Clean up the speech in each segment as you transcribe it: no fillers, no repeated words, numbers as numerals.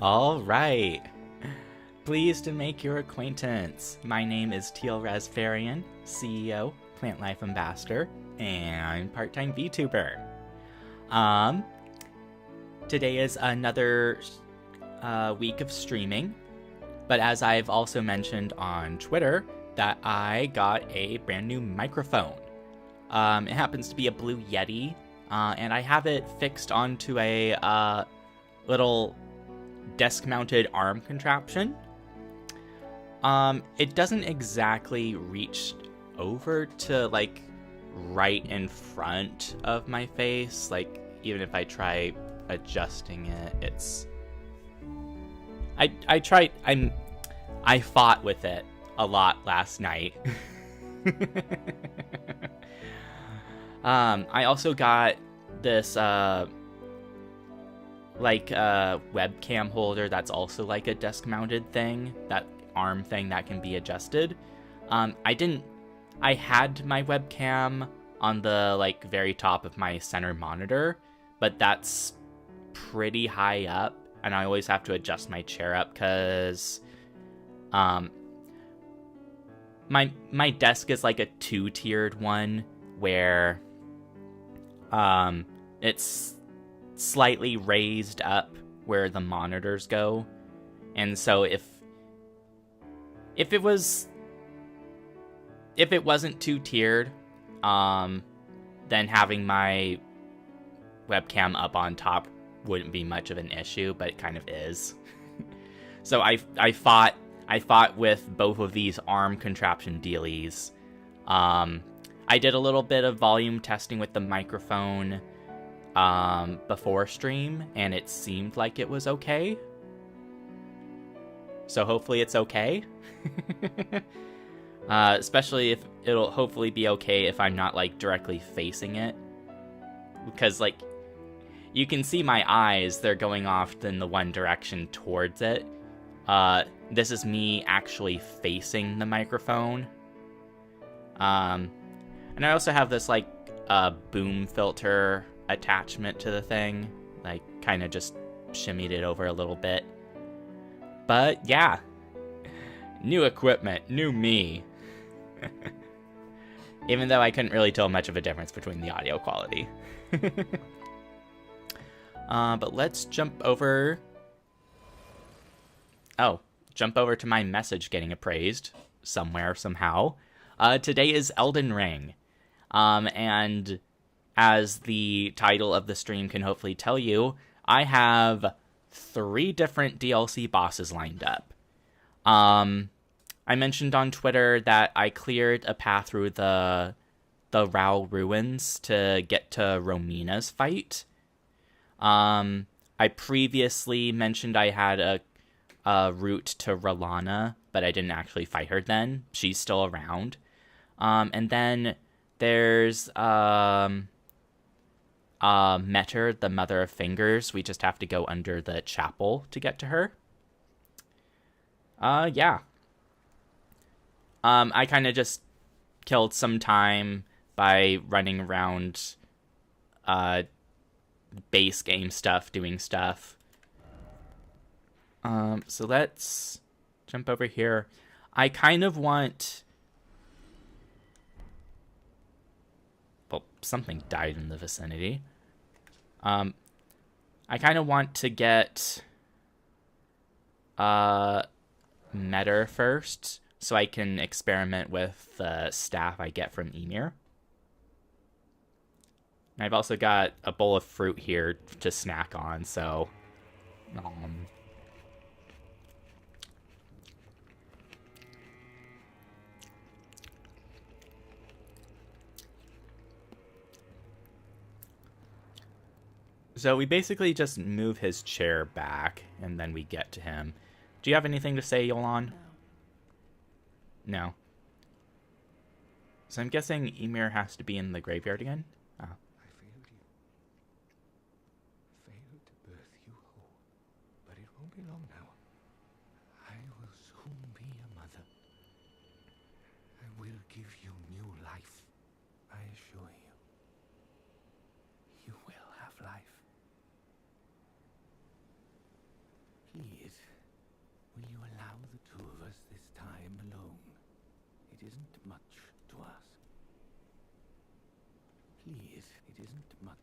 All right. Pleased to make your acquaintance. My name is Teal-Rasferian, CEO, Plant Life Ambassador, and part-time Vtuber. Today is another week of streaming, but as I've also mentioned on Twitter, that I got a brand new microphone. It happens to be a Blue Yeti, and I have it fixed onto a little desk-mounted arm contraption. It doesn't exactly reach over to, like, right in front of my face. Like, even if I try adjusting it, it's... I fought with it a lot last night. I also got this, webcam holder that's also like a desk-mounted thing, that arm thing that can be adjusted. I had my webcam on the, like, very top of my center monitor, but that's pretty high up, and I always have to adjust my chair up, because, my desk is like a two-tiered one, where, it's slightly raised up where the monitors go, and so if it wasn't two-tiered, then having my webcam up on top wouldn't be much of an issue, but it kind of is. So I fought with both of these arm contraption dealies. I did a little bit of volume testing with the microphone before stream, and it seemed like it was okay. So hopefully it's okay. Especially if it'll hopefully be okay if I'm not, like, directly facing it. Because, like, you can see my eyes, they're going off in the one direction towards it. This is me actually facing the microphone. And I also have this, like, boom filter attachment to the thing. Like, kind of just shimmied it over a little bit. But, yeah. New equipment, new me. Even though I couldn't really tell much of a difference between the audio quality. But let's jump over... jump over to my message getting appraised somewhere, somehow. Today is Elden Ring. And as the title of the stream can hopefully tell you, I have 3 different DLC bosses lined up. I mentioned on Twitter that I cleared a path through the Rao ruins to get to Romina's fight. I previously mentioned I had a route to Ralana, but I didn't actually fight her then. She's still around. And then there's Metter, the Mother of Fingers. We just have to go under the chapel to get to her. Yeah. I kind of just killed some time by running around base game stuff, doing stuff. So let's jump over here. I kind of want... Well, something died in the vicinity. I kind of want to get Metter first, so I can experiment with the staff I get from Ymir. And I've also got a bowl of fruit here to snack on, so... So we basically just move his chair back, and then we get to him. Do you have anything to say, Yolan? No. So I'm guessing Ymir has to be in the graveyard again? Oh. I failed you. Failed to birth you whole. But it won't be long now. I will soon be a mother. I will give you new life. I assure you. You will have life. He the two of us this time alone. It isn't much to ask. Please, it isn't much.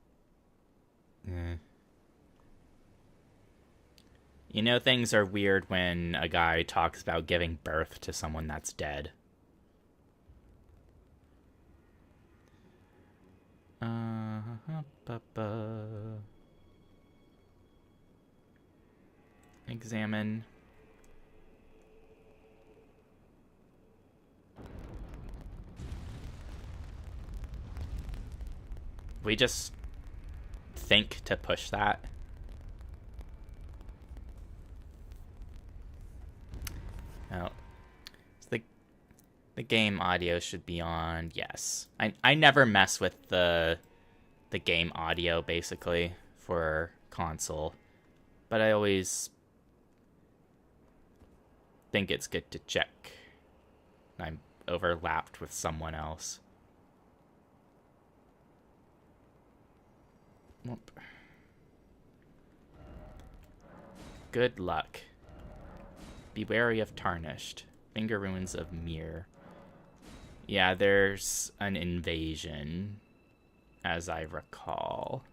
You know, things are weird when a guy talks about giving birth to someone that's dead. Examine. We just think to push that. Oh. So the game audio should be on. Yes. I never mess with the game audio basically for console, but I always think it's good to check. I'm overlapped with someone else. Whoop. Good luck. Be wary of tarnished. Finger ruins of mirror. Yeah, there's an invasion, as I recall.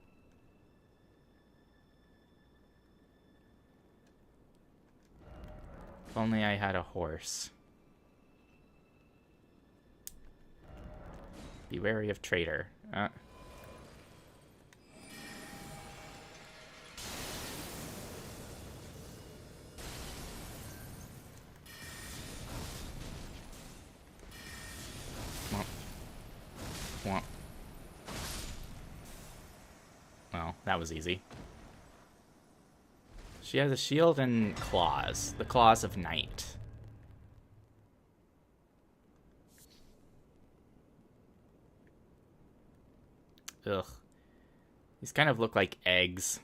If only I had a horse. Be wary of traitor. Well, that was easy. She has a shield and claws. The claws of night. Ugh. These kind of look like eggs,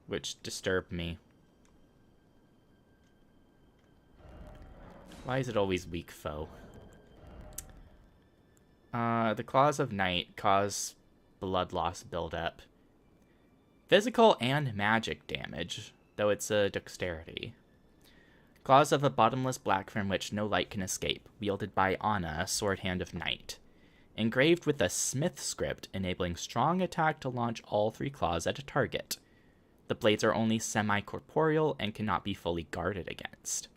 which disturb me. Why is it always weak foe? The claws of night cause blood loss buildup. Physical and magic damage, though it's a dexterity. Claws of a bottomless black from which no light can escape, wielded by Anna, Sword Hand of Night. Engraved with a smith script, enabling strong attack to launch all three claws at a target. The blades are only semi-corporeal and cannot be fully guarded against.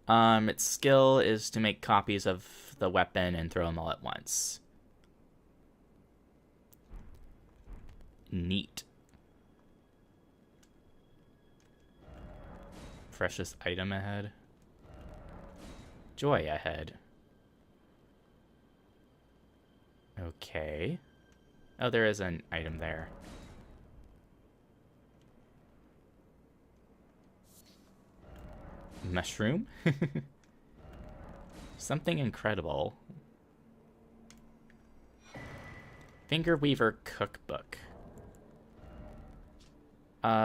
Its skill is to make copies of the weapon and throw them all at once. Neat. Precious item ahead. Joy ahead. Okay. Oh, there is an item there. Mushroom? Something incredible. Fingerweaver cookbook.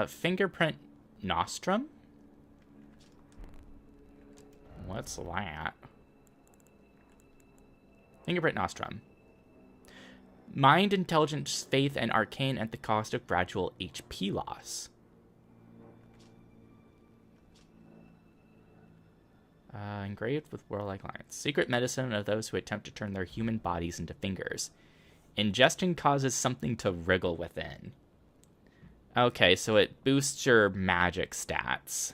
Fingerprint nostrum? What's that? Fingerprint nostrum. Mind, intelligence, faith, and arcane at the cost of gradual HP loss. Engraved with warlike lines. Secret medicine of those who attempt to turn their human bodies into fingers. Ingestion causes something to wriggle within. Okay, so it boosts your magic stats.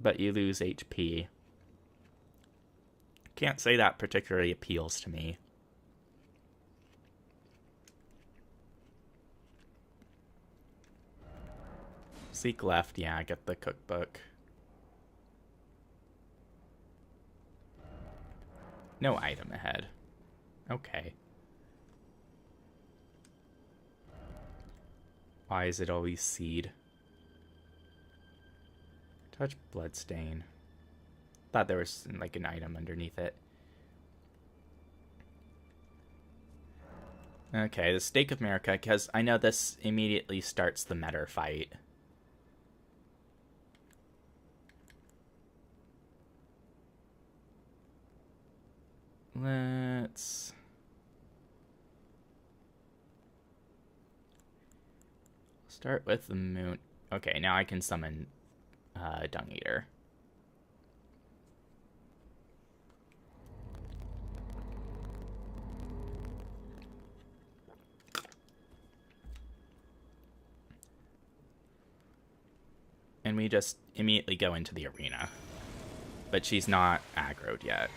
But you lose HP. Can't say that particularly appeals to me. Seek left, yeah, get the cookbook. No item ahead. Okay. Why is it always seed? Touch bloodstain. Thought there was like an item underneath it. Okay, the Stake of America, because I know this immediately starts the meta fight. Let's Start with the moon. Okay, now I can summon Dung Eater. And we just immediately go into the arena. But she's not aggroed yet.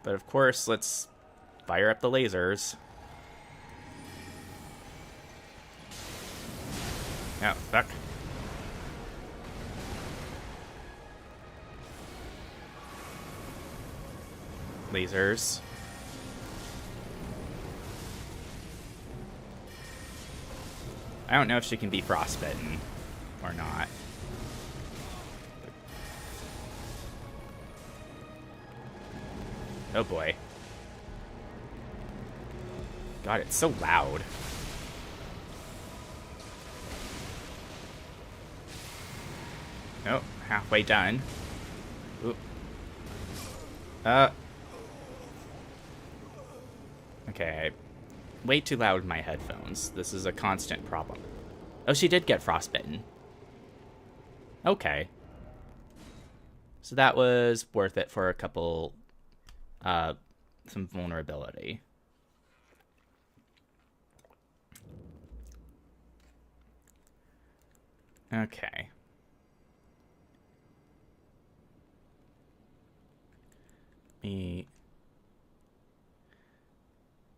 But of course, let's fire up the lasers. Oh, fuck. Lasers. I don't know if she can be frostbitten or not. Oh boy. God, it's so loud. Oh, halfway done. Ooh. Okay. Way too loud in my headphones. This is a constant problem. Oh, she did get frostbitten. Okay. So that was worth it for a couple... some vulnerability. Okay.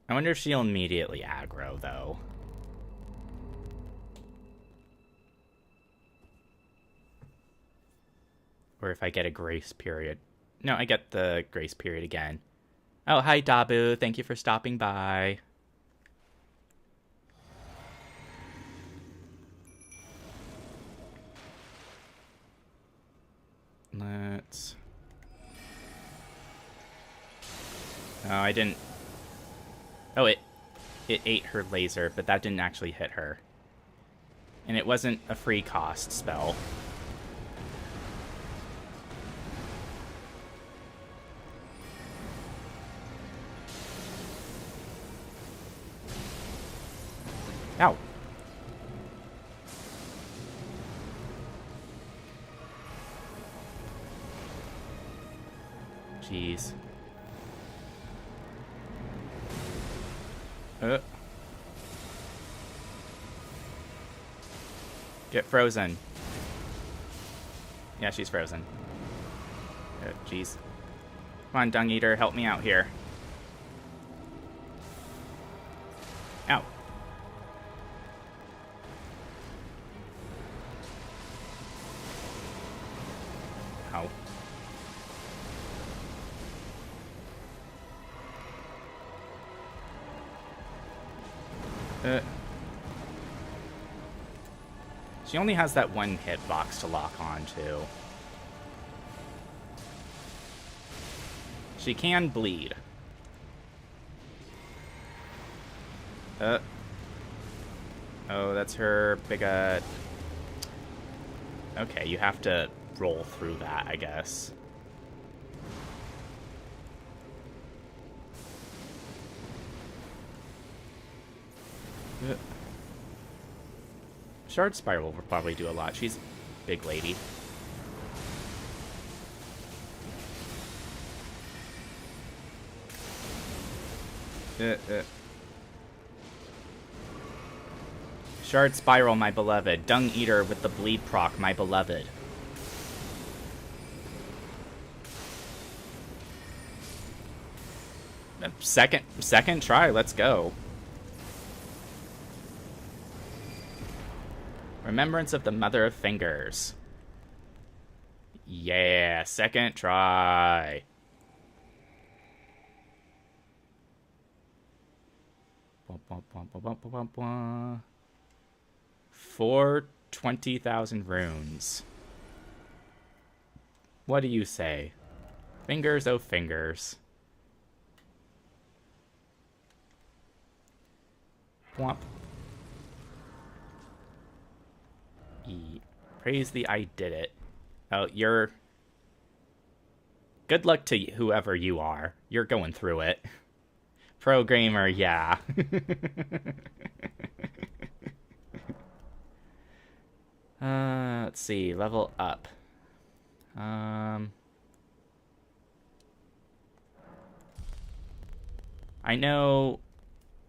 I wonder if she'll immediately aggro, though. Or if I get a grace period. No, I get the grace period again. Oh, hi, Dabu. Thank you for stopping by. Let's... Oh, I didn't... Oh, it ate her laser, but that didn't actually hit her. And it wasn't a free cost spell. Ow. Jeez. Get frozen. Yeah, she's frozen. Oh, jeez. Come on, Dung Eater, help me out here. Ow. Ow. She only has that one hitbox to lock on to. She can bleed. Oh, that's her big, Okay, you have to roll through that, I guess. Shard Spiral will probably do a lot. She's a big lady. Shard Spiral, my beloved. Dung Eater with the bleed proc, my beloved. Second try, let's go. Remembrance of the Mother of Fingers. Yeah, second try. For 20,000 runes. What do you say? Fingers, oh fingers. Womp. Praise the I did it. Oh, you're... Good luck to whoever you are. You're going through it. Programmer, yeah. Let's see. Level up. I know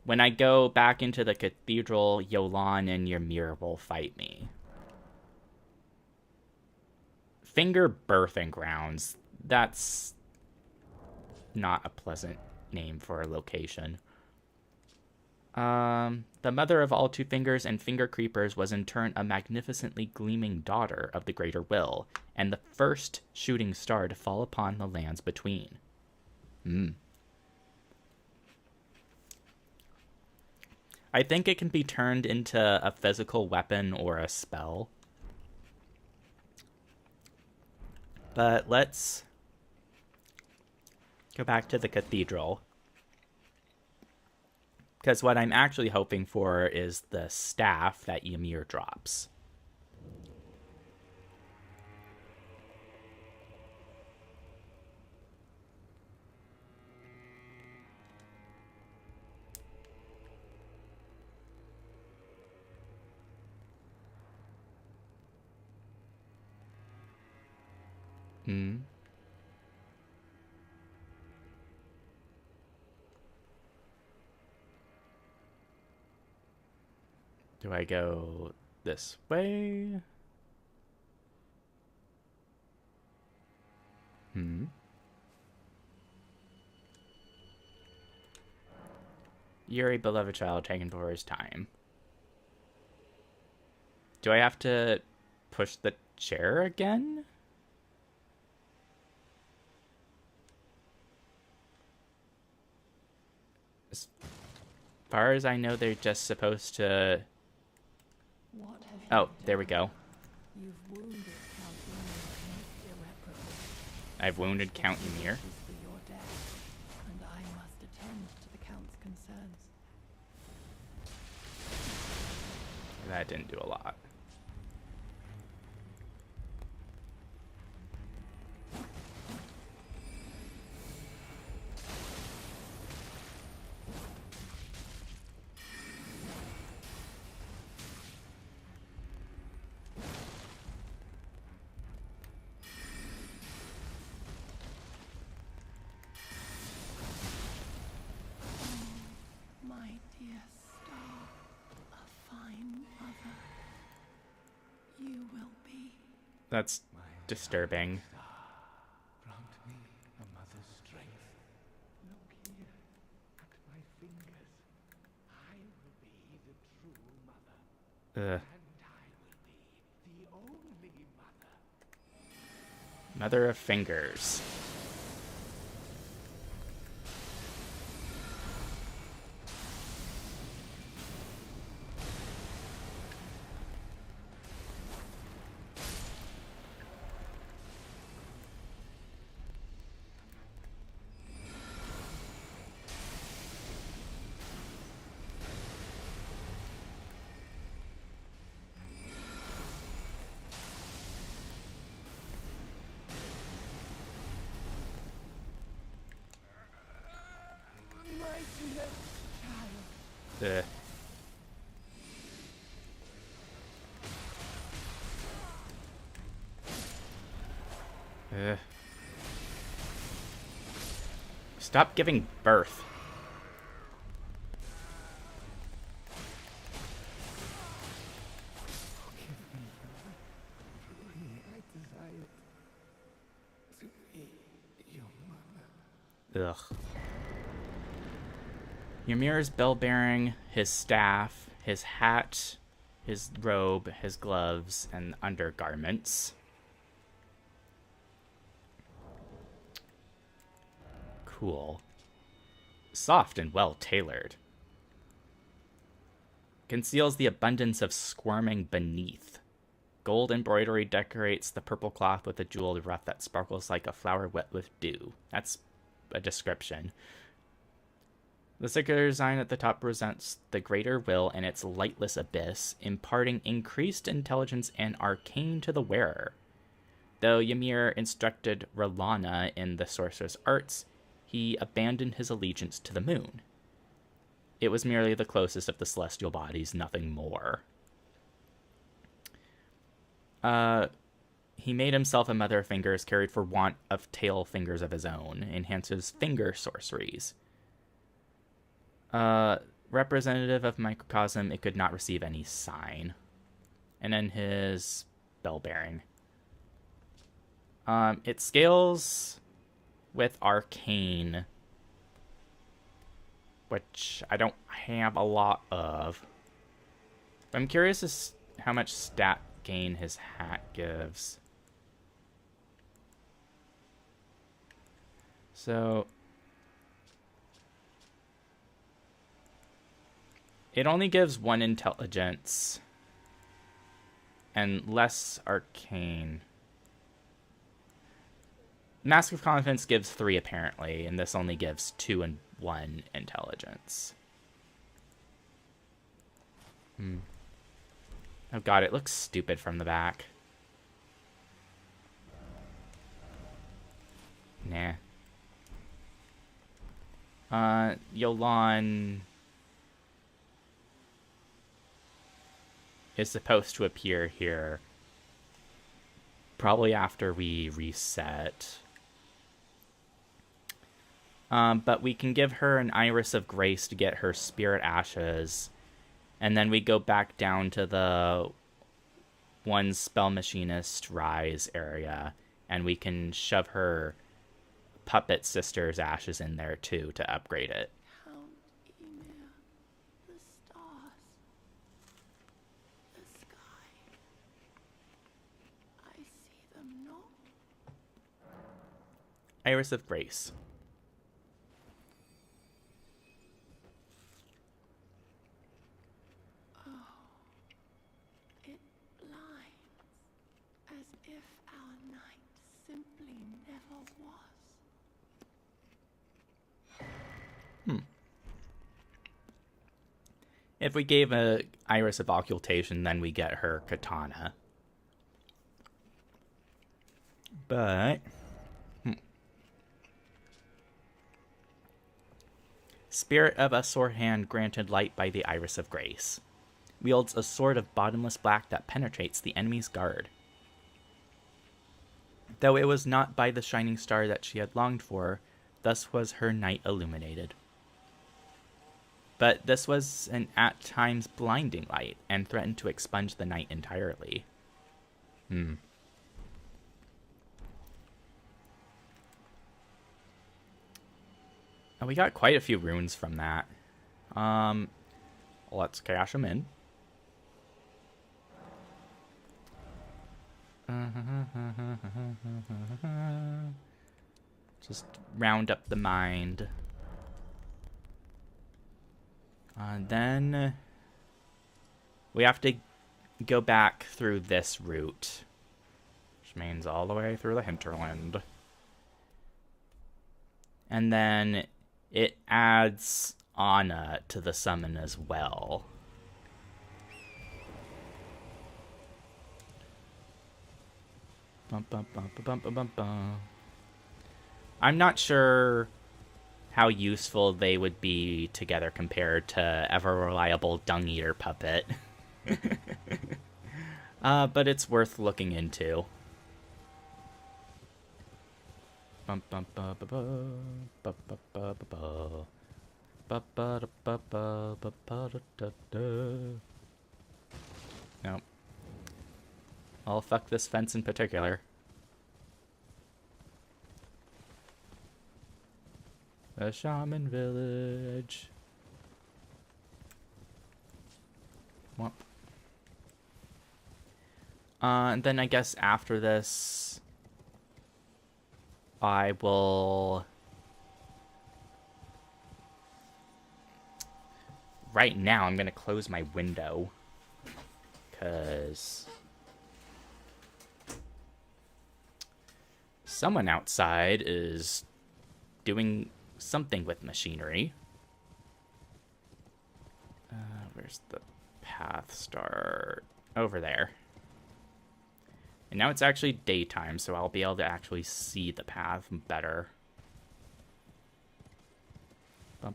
when I go back into the cathedral, Yolan and Ymir will fight me. Finger Birthing Grounds. That's not a pleasant name for a location. The mother of all Two Fingers and Finger Creepers was in turn a magnificently gleaming daughter of the Greater Will, and the first shooting star to fall upon the lands between. I think it can be turned into a physical weapon or a spell. But let's go back to the cathedral. Because what I'm actually hoping for is the staff that Ymir drops. Do I go this way? Yuri, beloved child, taken for his time. Do I have to push the chair again? As far as I know, they're just supposed to... Oh, there we go. I've wounded Count Ymir. And I must attend to the Count's concerns. That didn't do a lot. That's disturbing. Grant me a mother's strength. Look here at my fingers. I will be the true mother. And I will be the only mother. Mother of Fingers. Stop giving birth. I desire to be your mother. Ugh. Ymir's bell bearing, his staff, his hat, his robe, his gloves, and undergarments. Cool. Soft and well tailored. Conceals the abundance of squirming beneath. Gold embroidery decorates the purple cloth with a jeweled ruff that sparkles like a flower wet with dew. That's a description. The circular design at the top presents the greater will and its lightless abyss, imparting increased intelligence and arcane to the wearer. Though Ymir instructed R'hllana in the sorcerer's arts, he abandoned his allegiance to the moon. It was merely the closest of the celestial bodies, nothing more. He made himself a mother of fingers, carried for want of tail fingers of his own, enhances finger sorceries. Representative of microcosm, it could not receive any sign. And then his bell bearing. It scales with arcane, which I don't have a lot of. I'm curious as how much stat gain his hat gives. So it only gives 1 intelligence and less arcane. Mask of Confidence gives 3 apparently, and this only gives 2 and 1 intelligence. Oh god, it looks stupid from the back. Nah. Yolan is supposed to appear here probably after we reset. But we can give her an Iris of Grace to get her Spirit Ashes, and then we go back down to the one Spell Machinist Rise area, and we can shove her Puppet Sister's Ashes in there too to upgrade it. Count Ymir, the stars, the sky. I see them not. Iris of Grace. It blinds, as if our night simply never was. If we gave a Iris of Occultation, then we get her katana. But Spirit of a Sword Hand granted light by the Iris of Grace. Wields a sword of bottomless black that penetrates the enemy's guard. Though it was not by the shining star that she had longed for, thus was her night illuminated. But this was an at times blinding light, and threatened to expunge the night entirely. And we got quite a few runes from that. Let's cash them in. Just round up the mind. Then we have to go back through this route, which means all the way through the hinterland. And then it adds Anna to the summon as well. Bum, bum, bum, bum, bum, bum, bum. I'm not sure how useful they would be together compared to ever-reliable dung-eater puppet. But it's worth looking into. Bum, bum, ba, ba, ba, ba, ba, ba, ba, ba. Ba, ba, da, ba, ba, ba, ba, da, da, da. Nope. Well, fuck this fence in particular. The Shaman Village. Well. And then I guess after this, I will... Right now, I'm going to close my window. Because... someone outside is doing something with machinery. Where's the path start? Over there. And now it's actually daytime, so I'll be able to actually see the path better. Oh,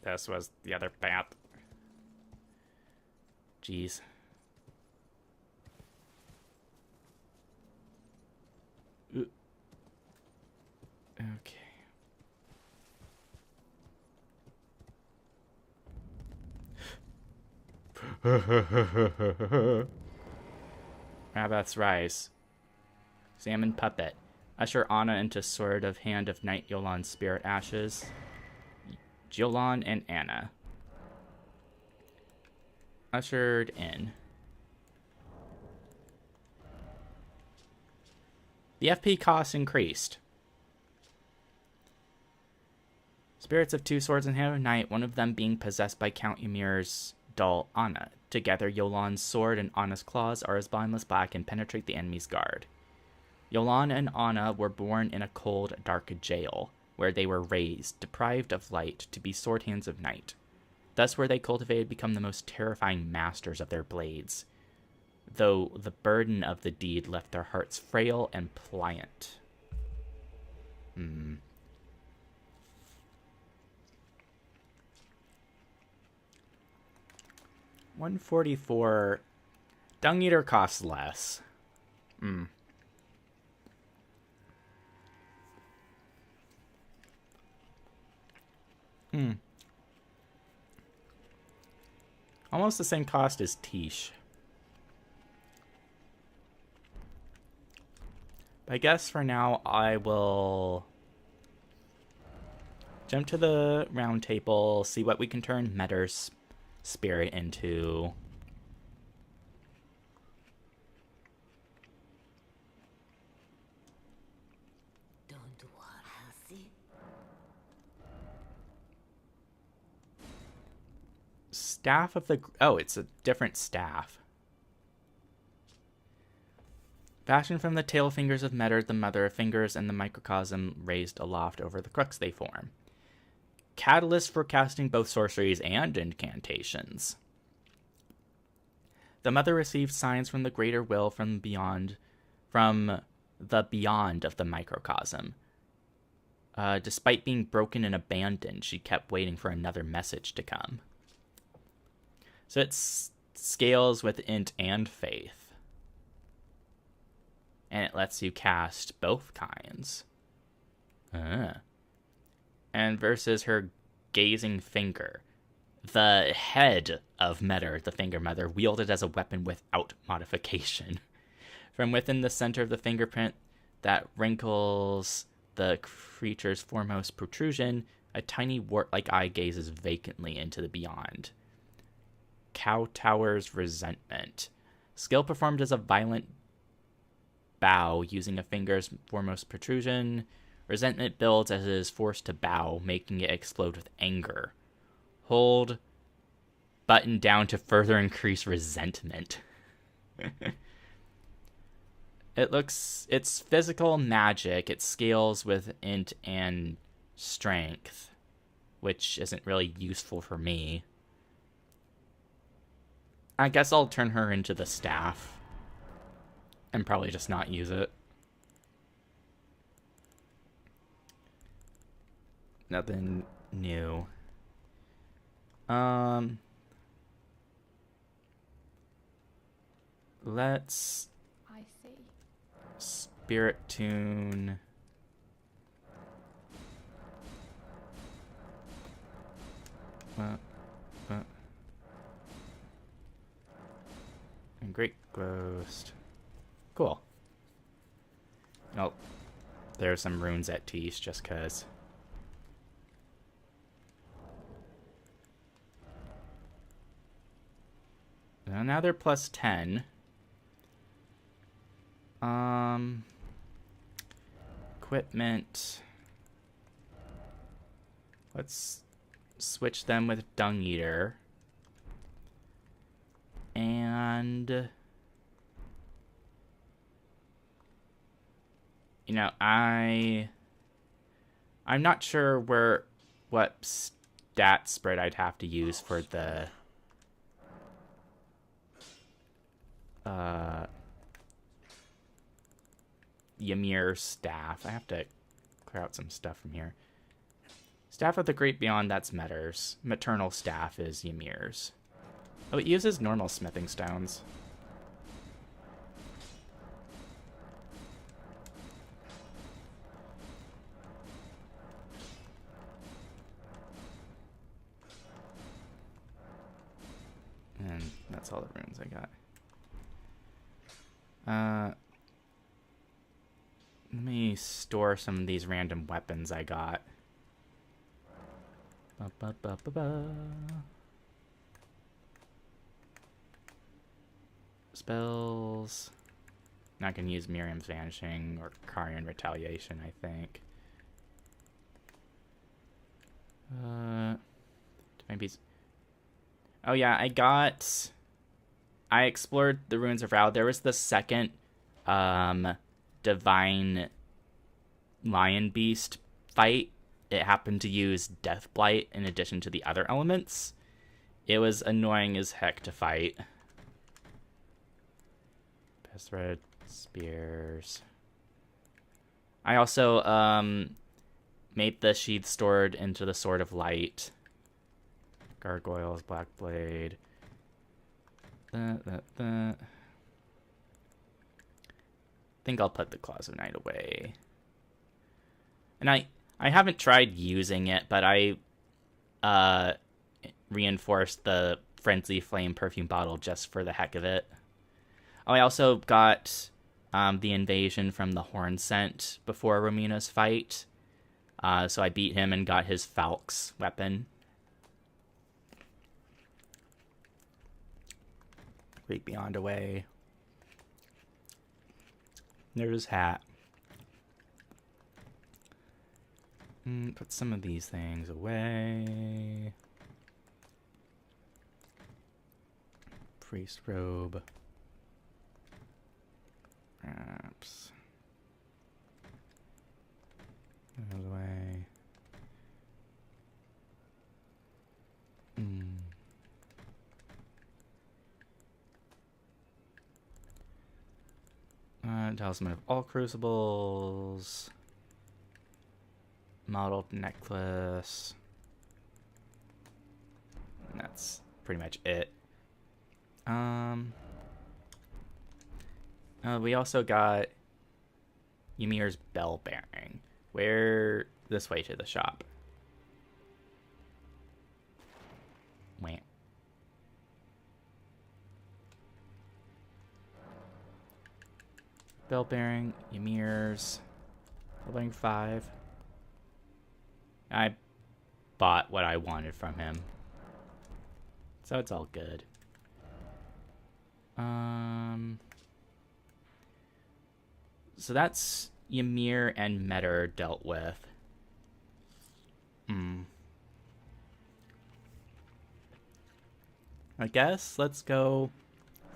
this was the other path. Jeez. Okay. Rabbath's Rise. Salmon Puppet. Usher Anna into Sword of Hand of Night Yolan's Spirit Ashes. Yolan and Anna. Ushered in. The FP cost increased. Spirits of two swords in Hand of Night, one of them being possessed by Count Ymir's doll Anna. Together, Yolan's sword and Anna's claws are as boundless black and penetrate the enemy's guard. Yolan and Anna were born in a cold, dark jail, where they were raised, deprived of light, to be sword hands of night. Thus were they cultivated to become the most terrifying masters of their blades, though the burden of the deed left their hearts frail and pliant. 144. Dung Eater costs less. Almost the same cost as Tish. But I guess for now I will jump to the round table, see what we can turn Metter's spirit into. Staff of the... Oh, it's a different staff. Fashioned from the tail fingers of Metter, the mother of fingers, and the microcosm raised aloft over the crux they form. Catalyst for casting both sorceries and incantations. The mother received signs from the greater will from the beyond of the microcosm. Despite being broken and abandoned, she kept waiting for another message to come. So it scales with int and faith. And it lets you cast both kinds. And versus her gazing finger. The head of Metter, the finger mother, wielded as a weapon without modification. From within the center of the fingerprint that wrinkles the creature's foremost protrusion, a tiny wart-like eye gazes vacantly into the beyond. Kowtower's Resentment. Skill performed as a violent bow using a finger's foremost protrusion. Resentment builds as it is forced to bow, making it explode with anger. Hold button down to further increase resentment. It's physical magic. It scales with int and strength, which isn't really useful for me. I guess I'll turn her into the staff and probably just not use it. Nothing new. Let's Spirit Tune. And Great Ghost. Cool. Oh, there's some runes at Tish just cause. Now they're plus 10. Equipment. Let's switch them with Dung Eater. And you know, I'm not sure what stat spread I'd have to use for the Ymir staff. I have to clear out some stuff from here. Staff of the Great Beyond, that's Metter's. Maternal staff is Ymir's. Oh, it uses normal smithing stones. And that's all the runes I got. Let me store some of these random weapons I got. Spells. Now I can use Miriam's Vanishing or Karian Retaliation, I think. Maybe. Oh yeah, I explored the Ruins of Rao. There was the second Divine Lion Beast fight. It happened to use Death Blight in addition to the other elements. It was annoying as heck to fight. Pest Thread, Spears. I also made the Sheath Sword into the Sword of Light. Gargoyles, Black Blade. I think I'll put the Claws of Night away. And I haven't tried using it, but I reinforced the Frenzy Flame perfume bottle just for the heck of it. Oh, I also got the invasion from the Horn Scent before Romina's fight. So I beat him and got his Falx weapon. Great Beyond away. There's his hat. Put some of these things away. Priest robe. Wraps. Those away. Talisman of all crucibles. Modeled necklace. And that's pretty much it. We also got Ymir's bell bearing. Where this way to the shop. Wait. Bell bearing, Ymir's. Leveling 5. I bought what I wanted from him. So it's all good. So that's Ymir and Metter dealt with. I guess let's go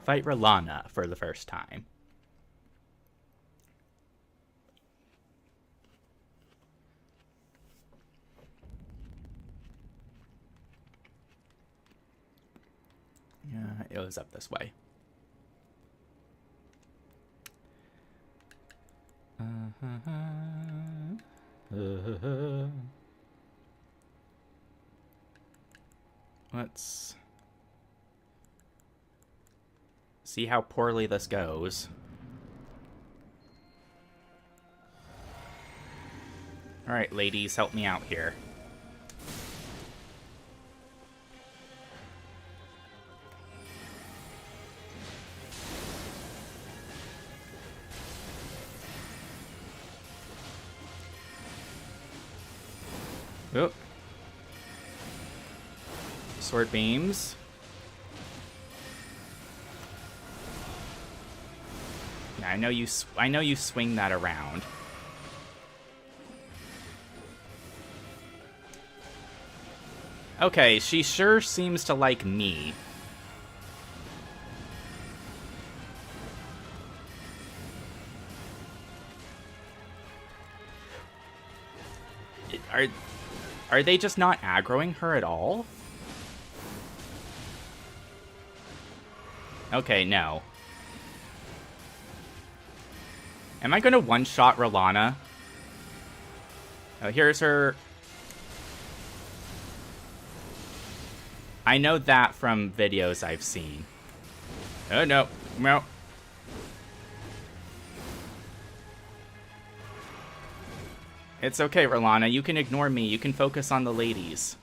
fight R'Lana for the first time. Yeah, it was up this way. Let's see how poorly this goes. All right, ladies, help me out here. Oh. Sword beams. Yeah, I know you swing that around. Okay, she sure seems to like me. Are they just not aggroing her at all? Okay, no. Am I gonna one-shot Rolana? Oh, here's her. I know that from videos I've seen. Oh, no. No. It's okay, Rolana. You can ignore me. You can focus on the ladies.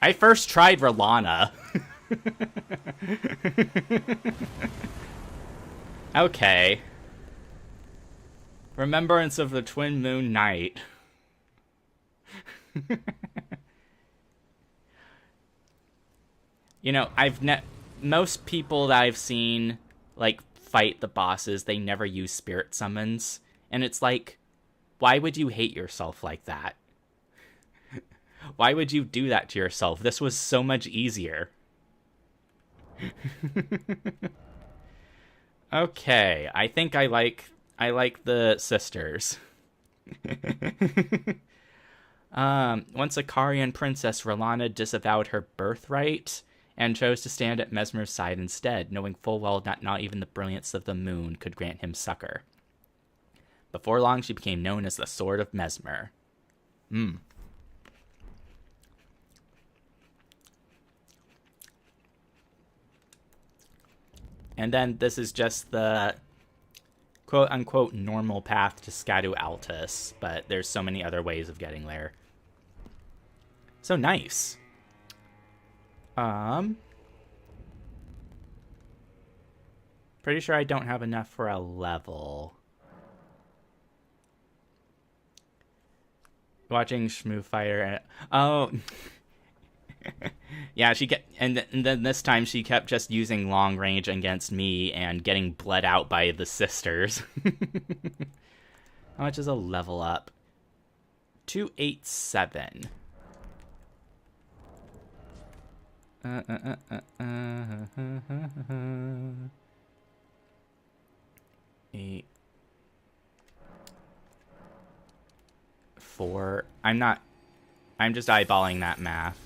I first tried Rolana. Okay. Remembrance of the Twin Moon Night. You know, most people that I've seen, like, fight the bosses, they never use spirit summons. And it's like, why would you hate yourself like that? Why would you do that to yourself? This was so much easier. Okay, I think I like the sisters. Once a Karian princess, Rolana disavowed her birthright and chose to stand at Mesmer's side instead, knowing full well that not even the brilliance of the moon could grant him succor. Before long, she became known as the Sword of Mesmer. And then this is just the quote-unquote normal path to Scadu Altus, but there's so many other ways of getting there. So nice. Pretty sure I don't have enough for a level. Watching Shmoo Fighter. Oh. Yeah, and then this time she kept just using long range against me and getting bled out by the sisters. How much is a level up? 287. Eight. 4. I'm just eyeballing that math.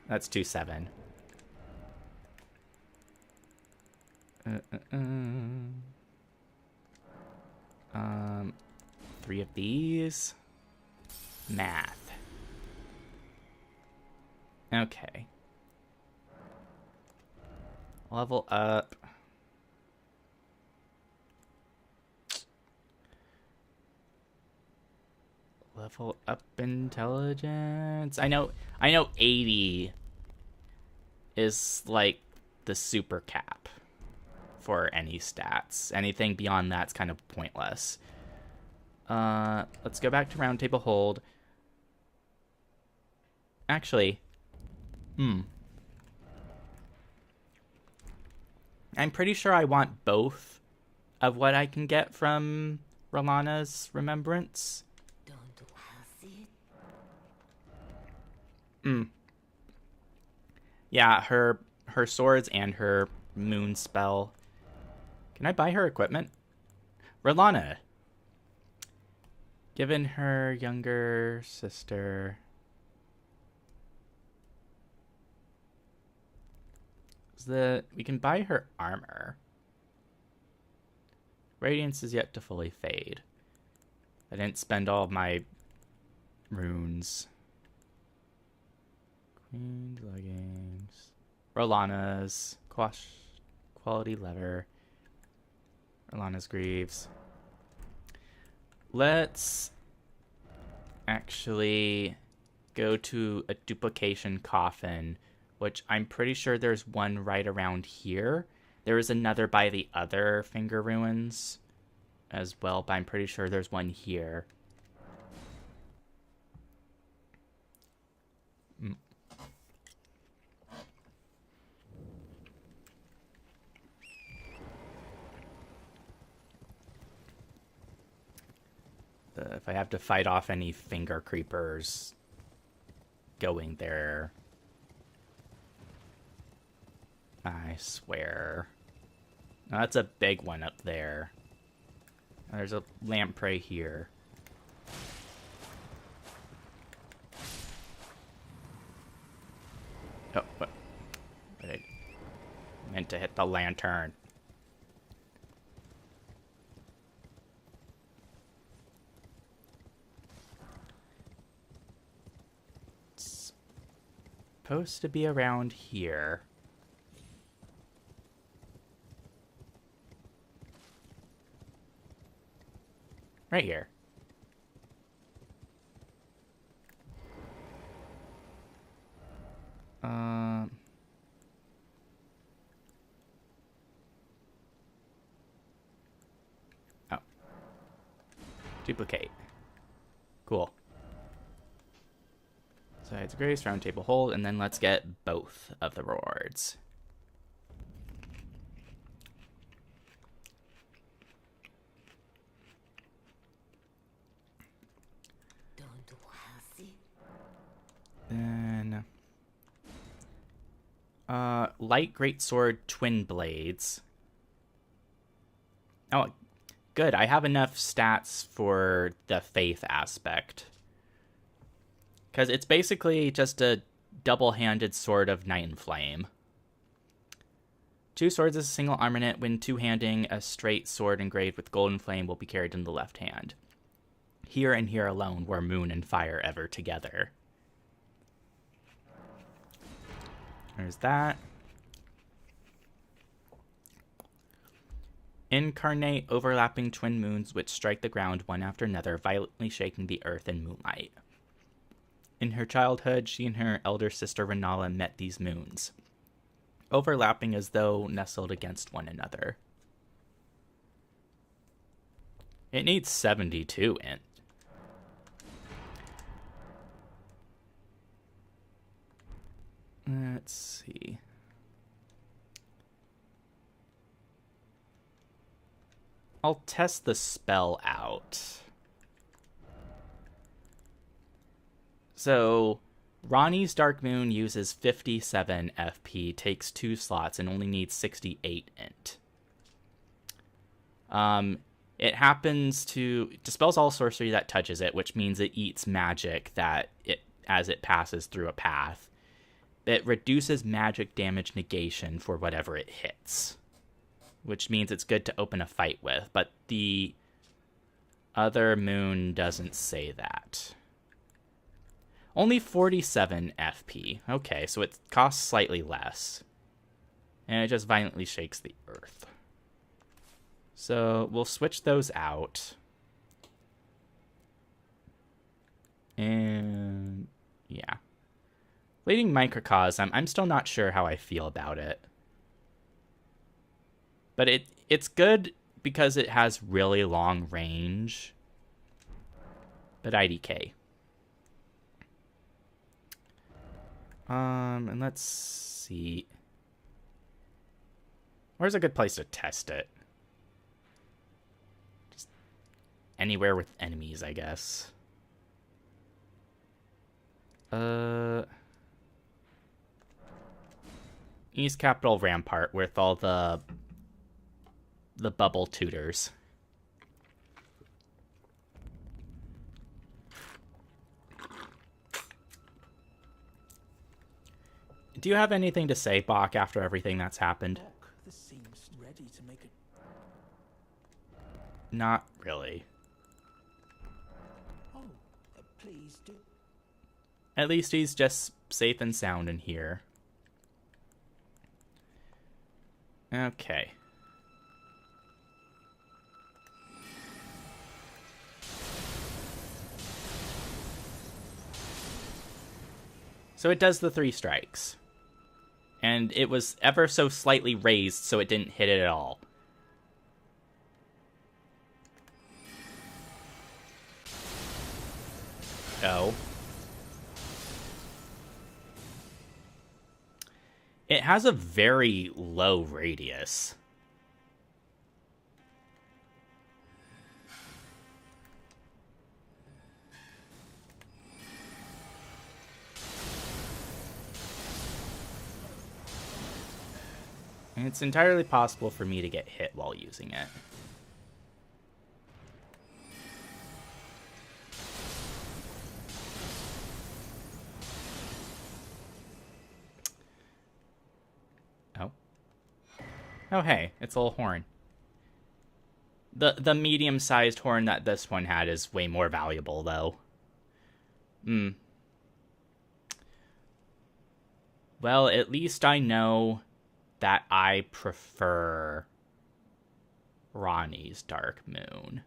That's 27. 3 of these. Math. Okay. Level up. Level up intelligence. I know 80 is like the super cap for any stats. Anything beyond that's kind of pointless. Let's go back to round table hold. Actually, I'm pretty sure I want both of what I can get from Rolana's remembrance. Yeah, her swords and her moon spell. Can I buy her equipment? Rolana. Given her younger sister. We can buy her armor. Radiance is yet to fully fade. I didn't spend all of my runes. Queen's leggings. Rolana's quality leather. Rolana's greaves. Let's actually go to a duplication coffin, which I'm pretty sure there's one right around here. There is another by the other finger ruins as well, but I'm pretty sure there's one here. I have to fight off any finger creepers going there. I swear. Oh, that's a big one up there. There's a lamprey here. Oh, what? I meant to hit the lantern. It's supposed to be around here. Right here. Oh. Duplicate. Cool. Sides grace, round table hold, and then let's get both of the rewards. Then light greatsword twin blades. Oh, good. I have enough stats for the faith aspect. Because it's basically just a double-handed sword of Night and Flame. 2 swords as a single armament. When two-handing, a straight sword engraved with golden flame will be carried in the left hand. Here and here alone were moon and fire ever together. There's that. Incarnate overlapping twin moons which strike the ground one after another, violently shaking the earth in moonlight. In her childhood, she and her elder sister Renala met these moons, overlapping as though nestled against one another. It needs 72 int. Let's see. I'll test the spell out. So, Ronnie's Dark Moon uses 57 FP, takes 2 slots, and only needs 68 int. It happens to dispels all sorcery that touches it, which means it eats magic that as it passes through a path. It reduces magic damage negation for whatever it hits, which means it's good to open a fight with, but the other moon doesn't say that. Only 47 FP. Okay, so it costs slightly less. And it just violently shakes the earth. So we'll switch those out. And yeah. Leading Microcosm, I'm still not sure how I feel about it. But it's good because it has really long range. But IDK. And let's see. Where's a good place to test it? Just anywhere with enemies, I guess. East Capital Rampart with all the bubble tutors. Do you have anything to say, Bach, after everything that's happened? This seems ready to make a... Not really. Oh, please do. At least he's just safe and sound in here. Okay. So it does the 3 strikes. And it was ever so slightly raised, so it didn't hit it at all. Oh. It has a very low radius. And it's entirely possible for me to get hit while using it. Oh. Oh, hey, it's a little horn. The medium-sized horn that this one had is way more valuable, though. Well, at least I know that I prefer Ronnie's Dark Moon.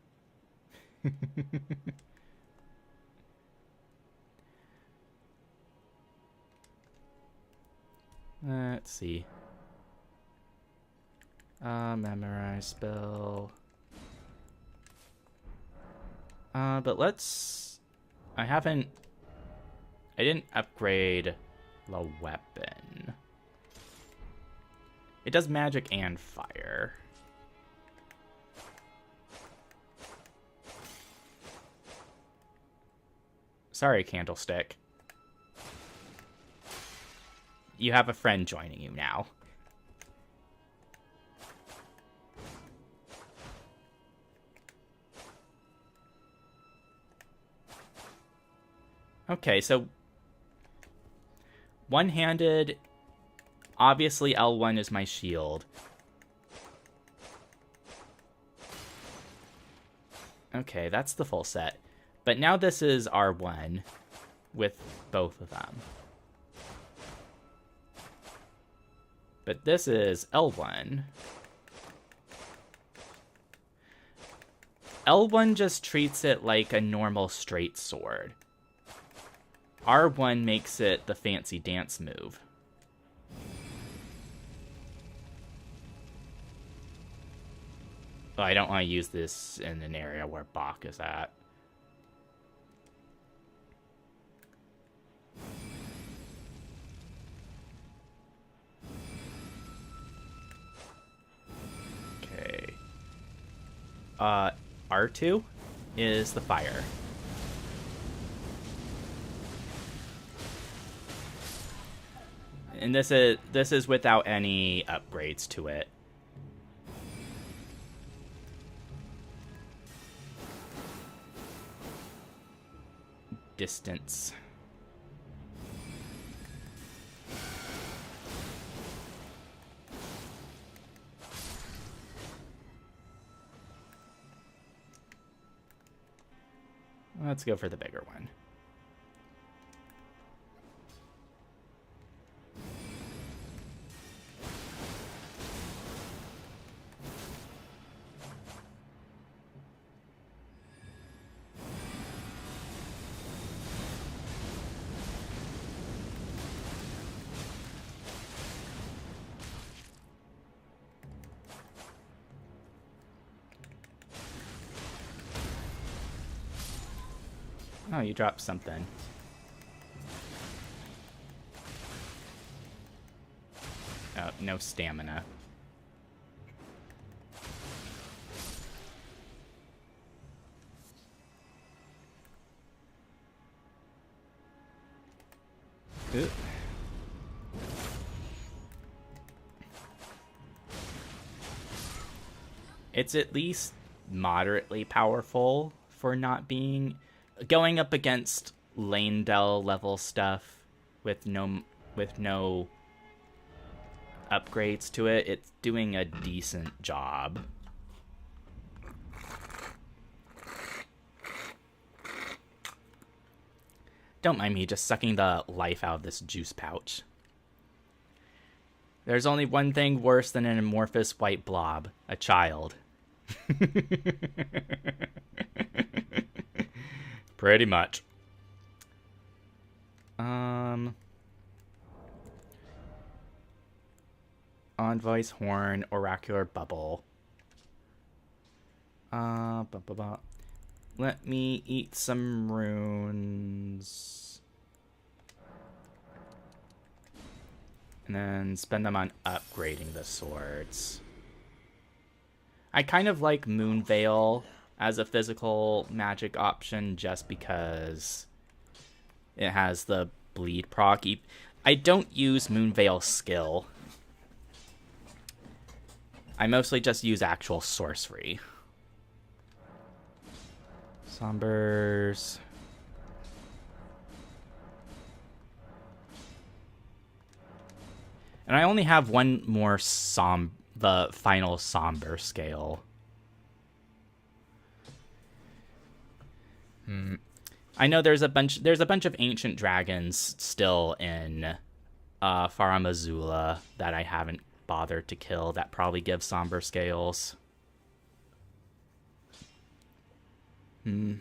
Let's see. Memorize spell. But let's... I didn't upgrade the weapon. It does magic and fire. Sorry, Candlestick. You have a friend joining you now. Okay, so one-handed, obviously L1 is my shield. Okay, that's the full set. But now this is R1 with both of them. But this is L1. L1 just treats it like a normal straight sword. R1 makes it the fancy dance move. Oh, I don't want to use this in an area where Bach is at. Okay. R2 is the fire. And this is without any upgrades to it. Distance. Let's go for the bigger one. Oh, you dropped something. Oh, no stamina. Ooh. It's at least moderately powerful for not being... Going up against Lane-Del level stuff with no upgrades to it, it's doing a decent job. Don't mind me just sucking the life out of this juice pouch. There's only one thing worse than an amorphous white blob: a child. Pretty much. Envoy's Horn, Oracular Bubble. Let me eat some runes. And then spend them on upgrading the swords. I kind of like Moonveil as a physical magic option just because it has the bleed proc. I don't use Moonveil's skill I mostly just use actual sorcery. Sombers. And I only have one more the final somber scale. I know there's a bunch of ancient dragons still in Faramazula that I haven't bothered to kill that probably give somber scales. Let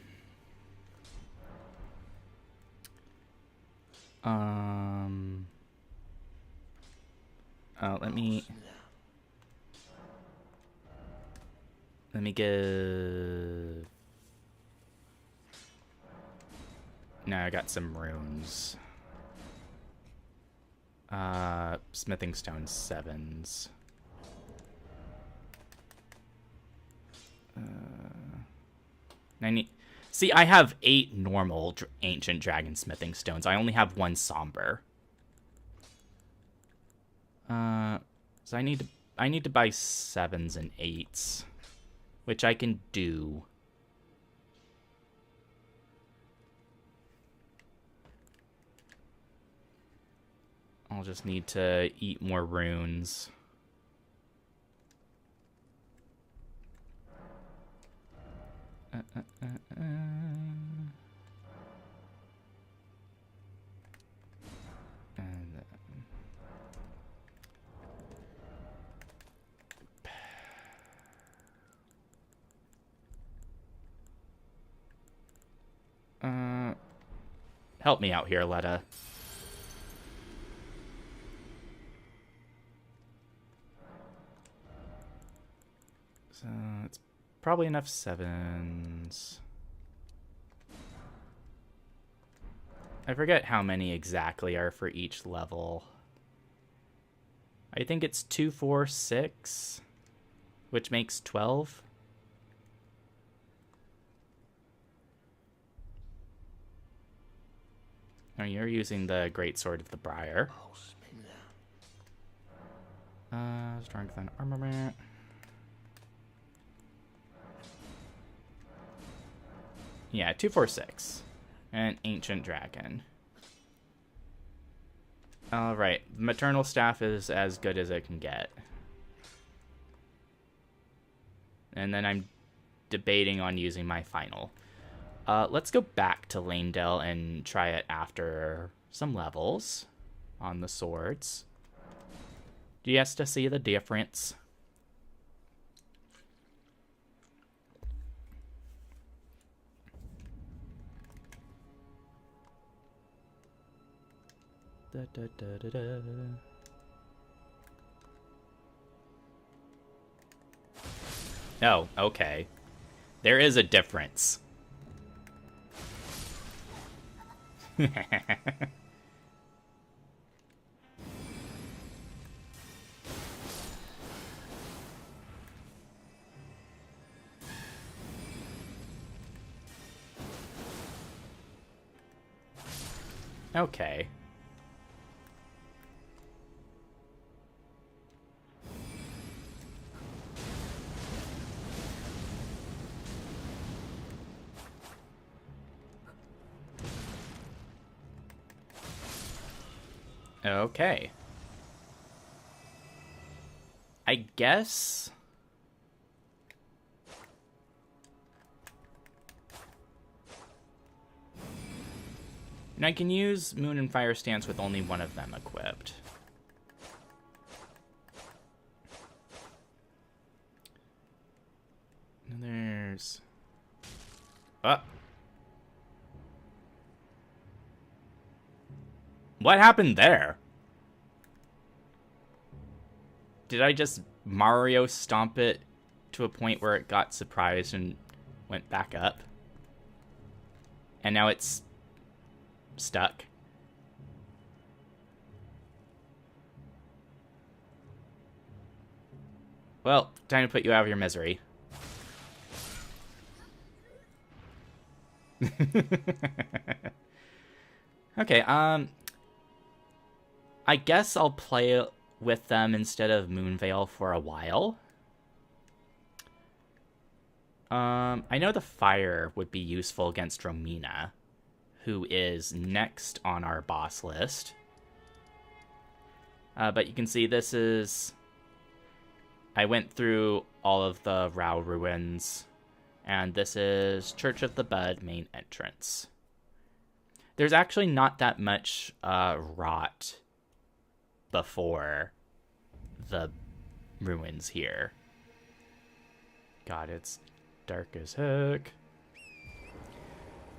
me give. Now I got some runes. Smithing stone 7s. I need. See, I have 8 normal ancient dragon smithing stones. I only have 1 somber. So I need to buy 7s and 8s, which I can do. I'll just need to eat more runes. Help me out here, Letta. So it's probably enough 7s. I forget how many exactly are for each level. I think it's 2, 4, 6, which makes 12. Oh, you're using the Greatsword of the Briar. Strength and armament. Yeah, 2, 4, 6. And Ancient Dragon. Alright, Maternal Staff is as good as it can get. And then I'm debating on using my final. Let's go back to Lanedale and try it after some levels on the swords. Do you have to see the difference? Da, da, da, da, da. Oh, okay. There is a difference. Okay. Okay. I guess... And I can use Moon and Fire Stance with only one of them equipped. And there's... What happened there? Did I just Mario stomp it to a point where it got surprised and went back up? And now it's stuck. Well, time to put you out of your misery. Okay, I guess I'll play with them instead of Moonveil for a while. I know the fire would be useful against Romina, who is next on our boss list. But you can see this is... I went through all of the Rao ruins, and this is Church of the Bud main entrance. There's actually not that much rot before the ruins here. God, it's dark as heck.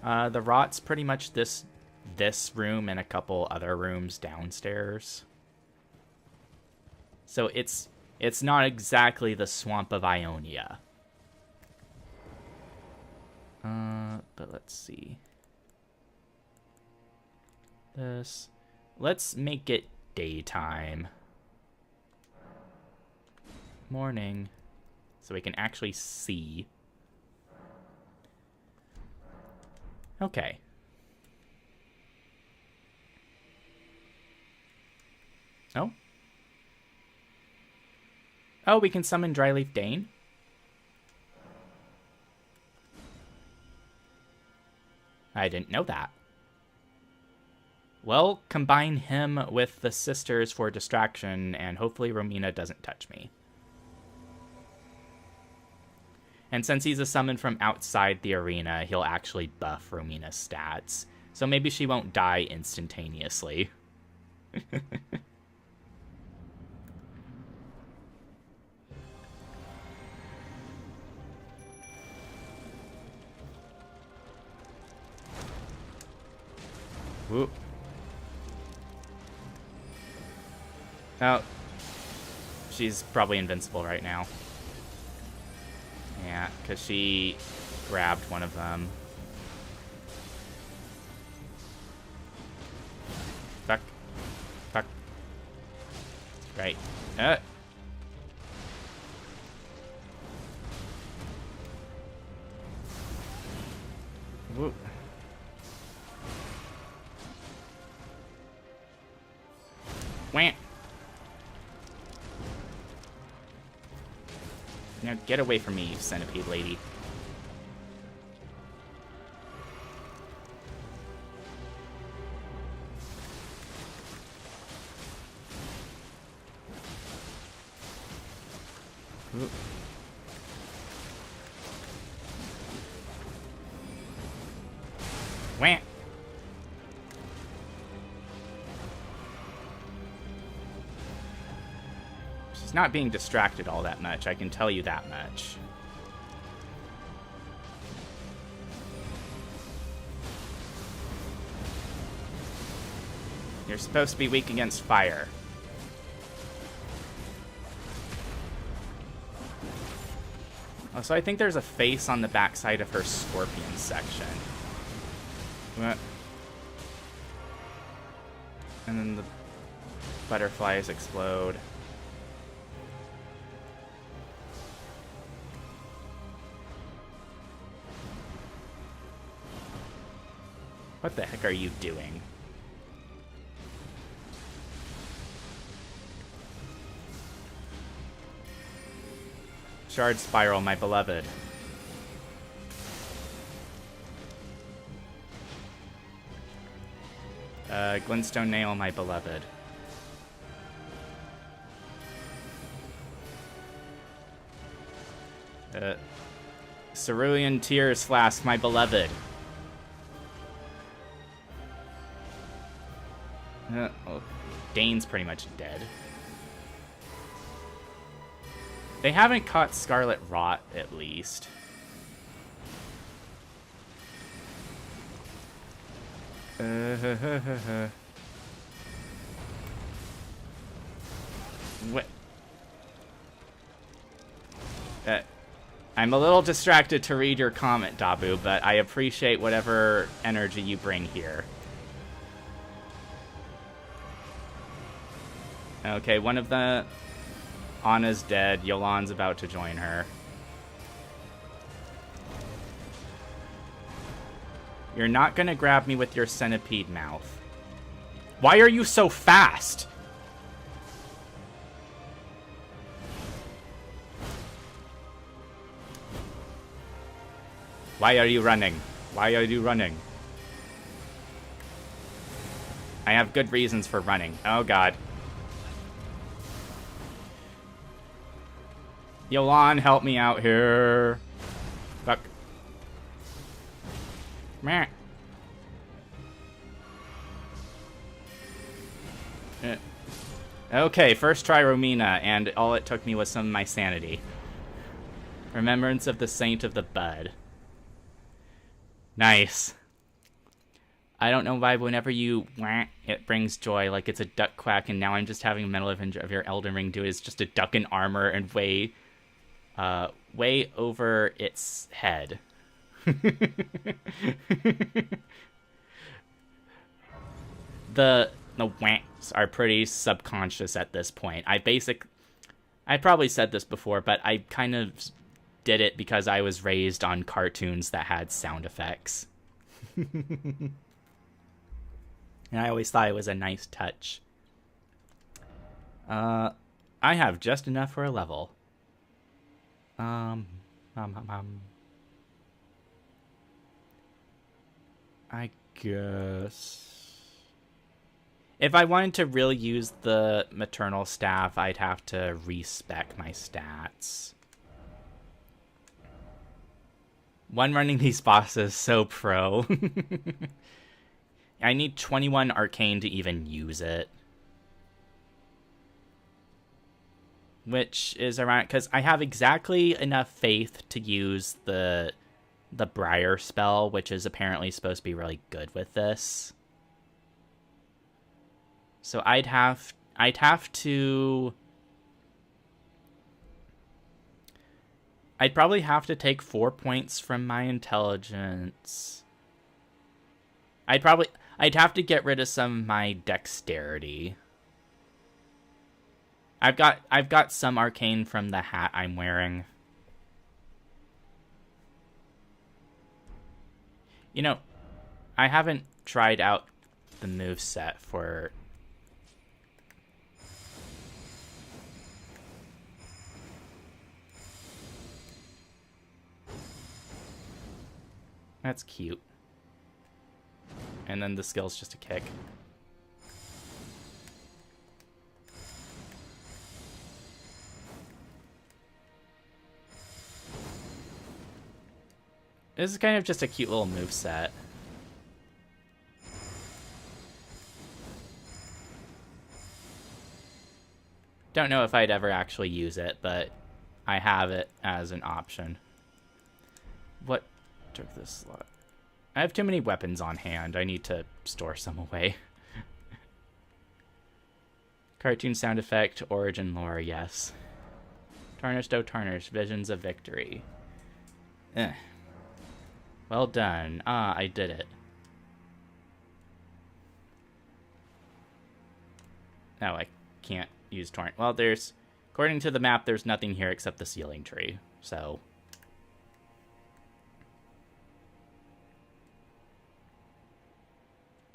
The rot's pretty much this room and a couple other rooms downstairs. So it's not exactly the Swamp of Ionia. But let's see. Let's make it daytime. Morning. So we can actually see. Okay. Oh. Oh, we can summon Dryleaf Dane? I didn't know that. Well, combine him with the sisters for distraction, and hopefully Romina doesn't touch me. And since he's a summon from outside the arena, he'll actually buff Romina's stats. So maybe she won't die instantaneously. Whoop. Oh. She's probably invincible right now. Yeah, because she grabbed one of them. Fuck. Fuck. Right. Whoop. Wham. Now get away from me, you centipede lady. Ooh. Wham. She's not being distracted all that much, I can tell you that much. You're supposed to be weak against fire. Oh, so I think there's a face on the backside of her scorpion section. And then the butterflies explode. What the heck are you doing? Shard Spiral, my beloved. Glintstone Nail, my beloved. Cerulean Tears Flask, my beloved. Oh, Dane's pretty much dead. They haven't caught Scarlet Rot, at least. What? I'm a little distracted to read your comment, Dabu, but I appreciate whatever energy you bring here. Okay, one of the... Anna's dead. Yolan's about to join her. You're not gonna grab me with your centipede mouth. Why are you so fast? Why are you running? Why are you running? I have good reasons for running. Oh god. Yolan, help me out here. Fuck. Meh. Okay, first try Romina, and all it took me was some of my sanity. Remembrance of the Saint of the Bud. Nice. I don't know why whenever you whack, it brings joy, like it's a duck quack, and now I'm just having a mental image of your Elden Ring dude is just a duck in armor and way over its head. The whacks are pretty subconscious at this point. I probably said this before, but I kind of did it because I was raised on cartoons that had sound effects. And I always thought it was a nice touch. I have just enough for a level. I guess... If I wanted to really use the maternal staff, I'd have to respec my stats. One running these bosses so pro. I need 21 arcane to even use it. Which is around... Because I have exactly enough faith to use the Briar spell, which is apparently supposed to be really good with this. So I'd have to... I'd probably have to take 4 points from my intelligence. I'd have to get rid of some of my dexterity. I've got some arcane from the hat I'm wearing. You know, I haven't tried out the moveset for... That's cute. And then the skill's just a kick. This is kind of just a cute little moveset. Don't know if I'd ever actually use it, but I have it as an option. What took this slot? I have too many weapons on hand. I need to store some away. Cartoon sound effect, origin lore, yes. Tarnished, oh tarnished, visions of victory. Eh. Well done. Ah, I did it. No, I can't use torrent. Well, according to the map, there's nothing here except the ceiling tree, so...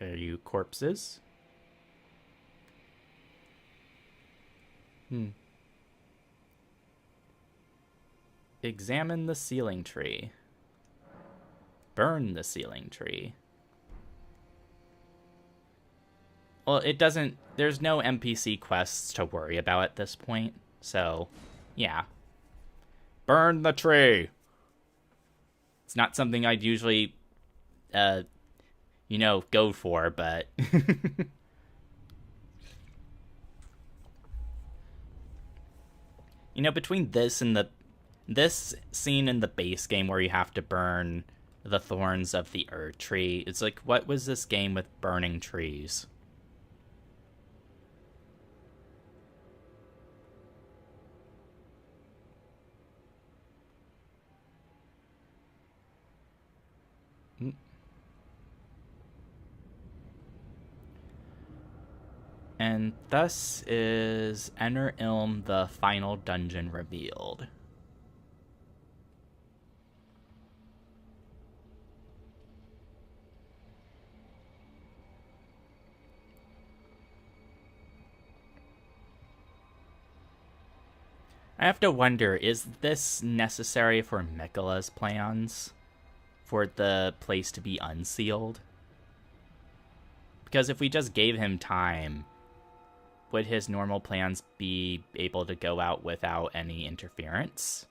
Are you corpses? Examine the ceiling tree. Burn the ceiling tree. Well, it doesn't... There's no NPC quests to worry about at this point, so, yeah. Burn the tree! It's not something I'd usually, go for, but... Between this and this scene in the base game where you have to burn the thorns of the Erd tree, it's like, what was this game with burning trees? And thus is Enter Ilm, the final dungeon revealed. I have to wonder, is this necessary for Miquella's plans? for the place to be unsealed? Because if we just gave him time, would his normal plans be able to go out without any interference?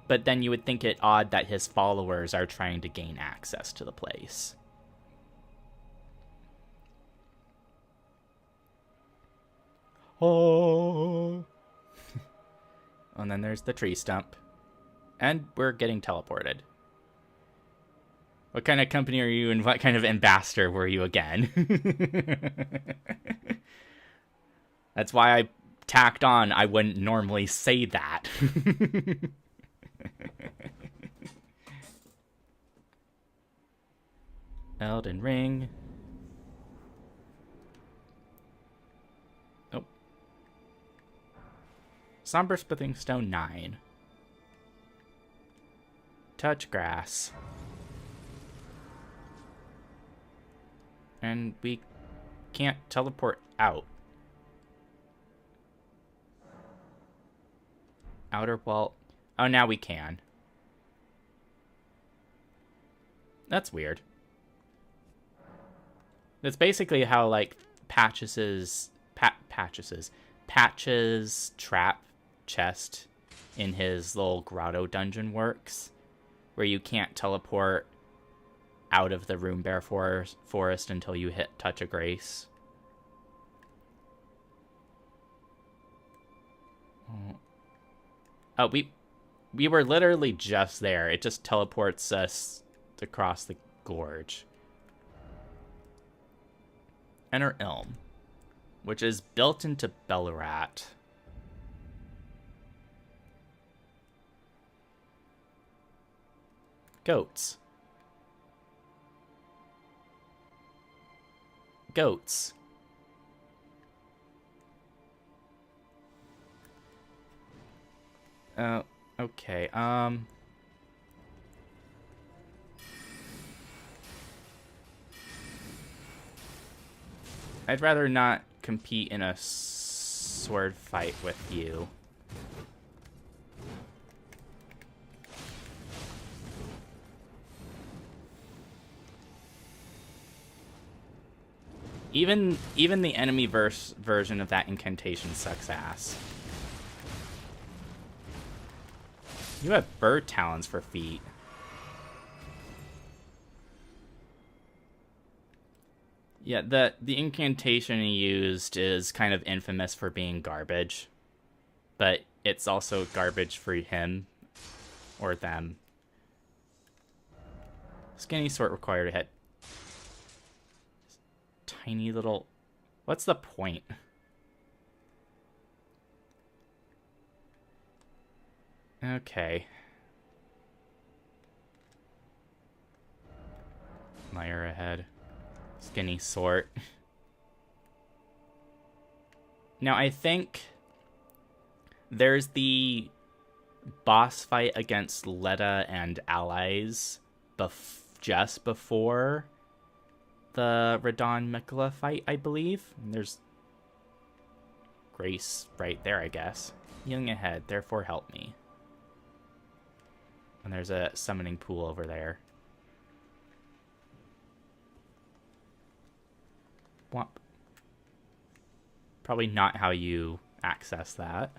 But then you would think it odd that his followers are trying to gain access to the place. Oh. And then there's the tree stump. And we're getting teleported. What kind of company are you and what kind of ambassador were you again? That's why I tacked on I wouldn't normally say that. Elden Ring. Oh. Somber Splitting Stone 9. Touch grass. And we can't teleport out. Outer wall. Oh, now we can. That's weird. That's basically how, like, Patch's trap chest in his little grotto dungeon works, where you can't teleport out of the Runebear forest until you hit Touch of Grace. Oh, we were literally just there. It just teleports us across the gorge. Enter Ilm, which is built into Belurat. Goats. Goats. Okay, I'd rather not compete in a sword fight with you. Even the enemy version of that incantation sucks ass. You have bird talons for feet. Yeah, the incantation he used is kind of infamous for being garbage. But it's also garbage for him. Or them. Skinny sword required to hit. Tiny little... What's the point? Okay. Mire ahead. Skinny sword. Now, I think there's the boss fight against Letta and allies just before the Radon Mikula fight, I believe. And there's Grace right there, I guess. Healing ahead, therefore help me. And there's a summoning pool over there. Whomp. Probably not how you access that.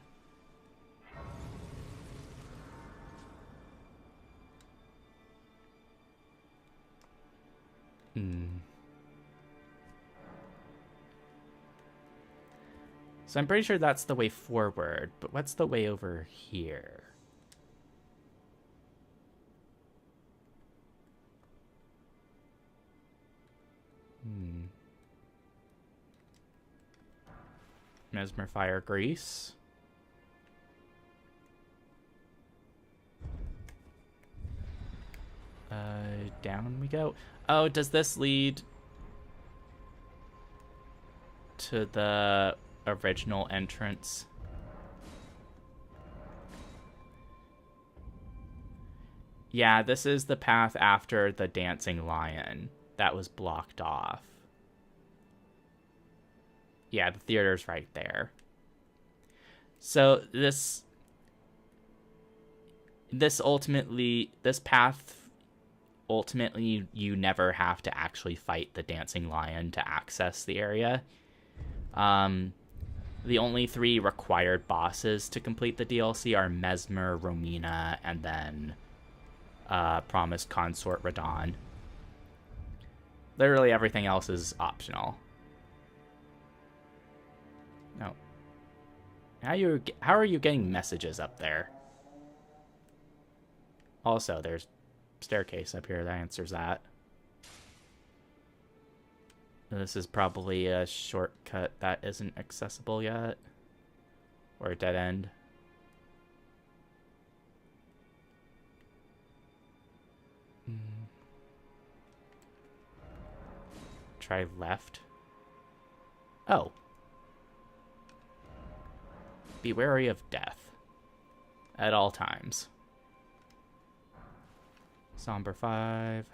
So I'm pretty sure that's the way forward, but what's the way over here? Mesmer Fire Grease. Down we go. Oh, does this lead to the original entrance? Yeah, this is the path after the dancing lion that was blocked off. Yeah, the theater's right there. So this... this path, ultimately, you never have to actually fight the dancing lion to access the area. The only 3 required bosses to complete the DLC are Mesmer, Romina, and then Promised Consort Radon. Literally everything else is optional. No. How are you getting messages up there? Also, there's staircase up here that answers that. This is probably a shortcut that isn't accessible yet. Or a dead end. Try left. Oh. Be wary of death. At all times. Somber 5.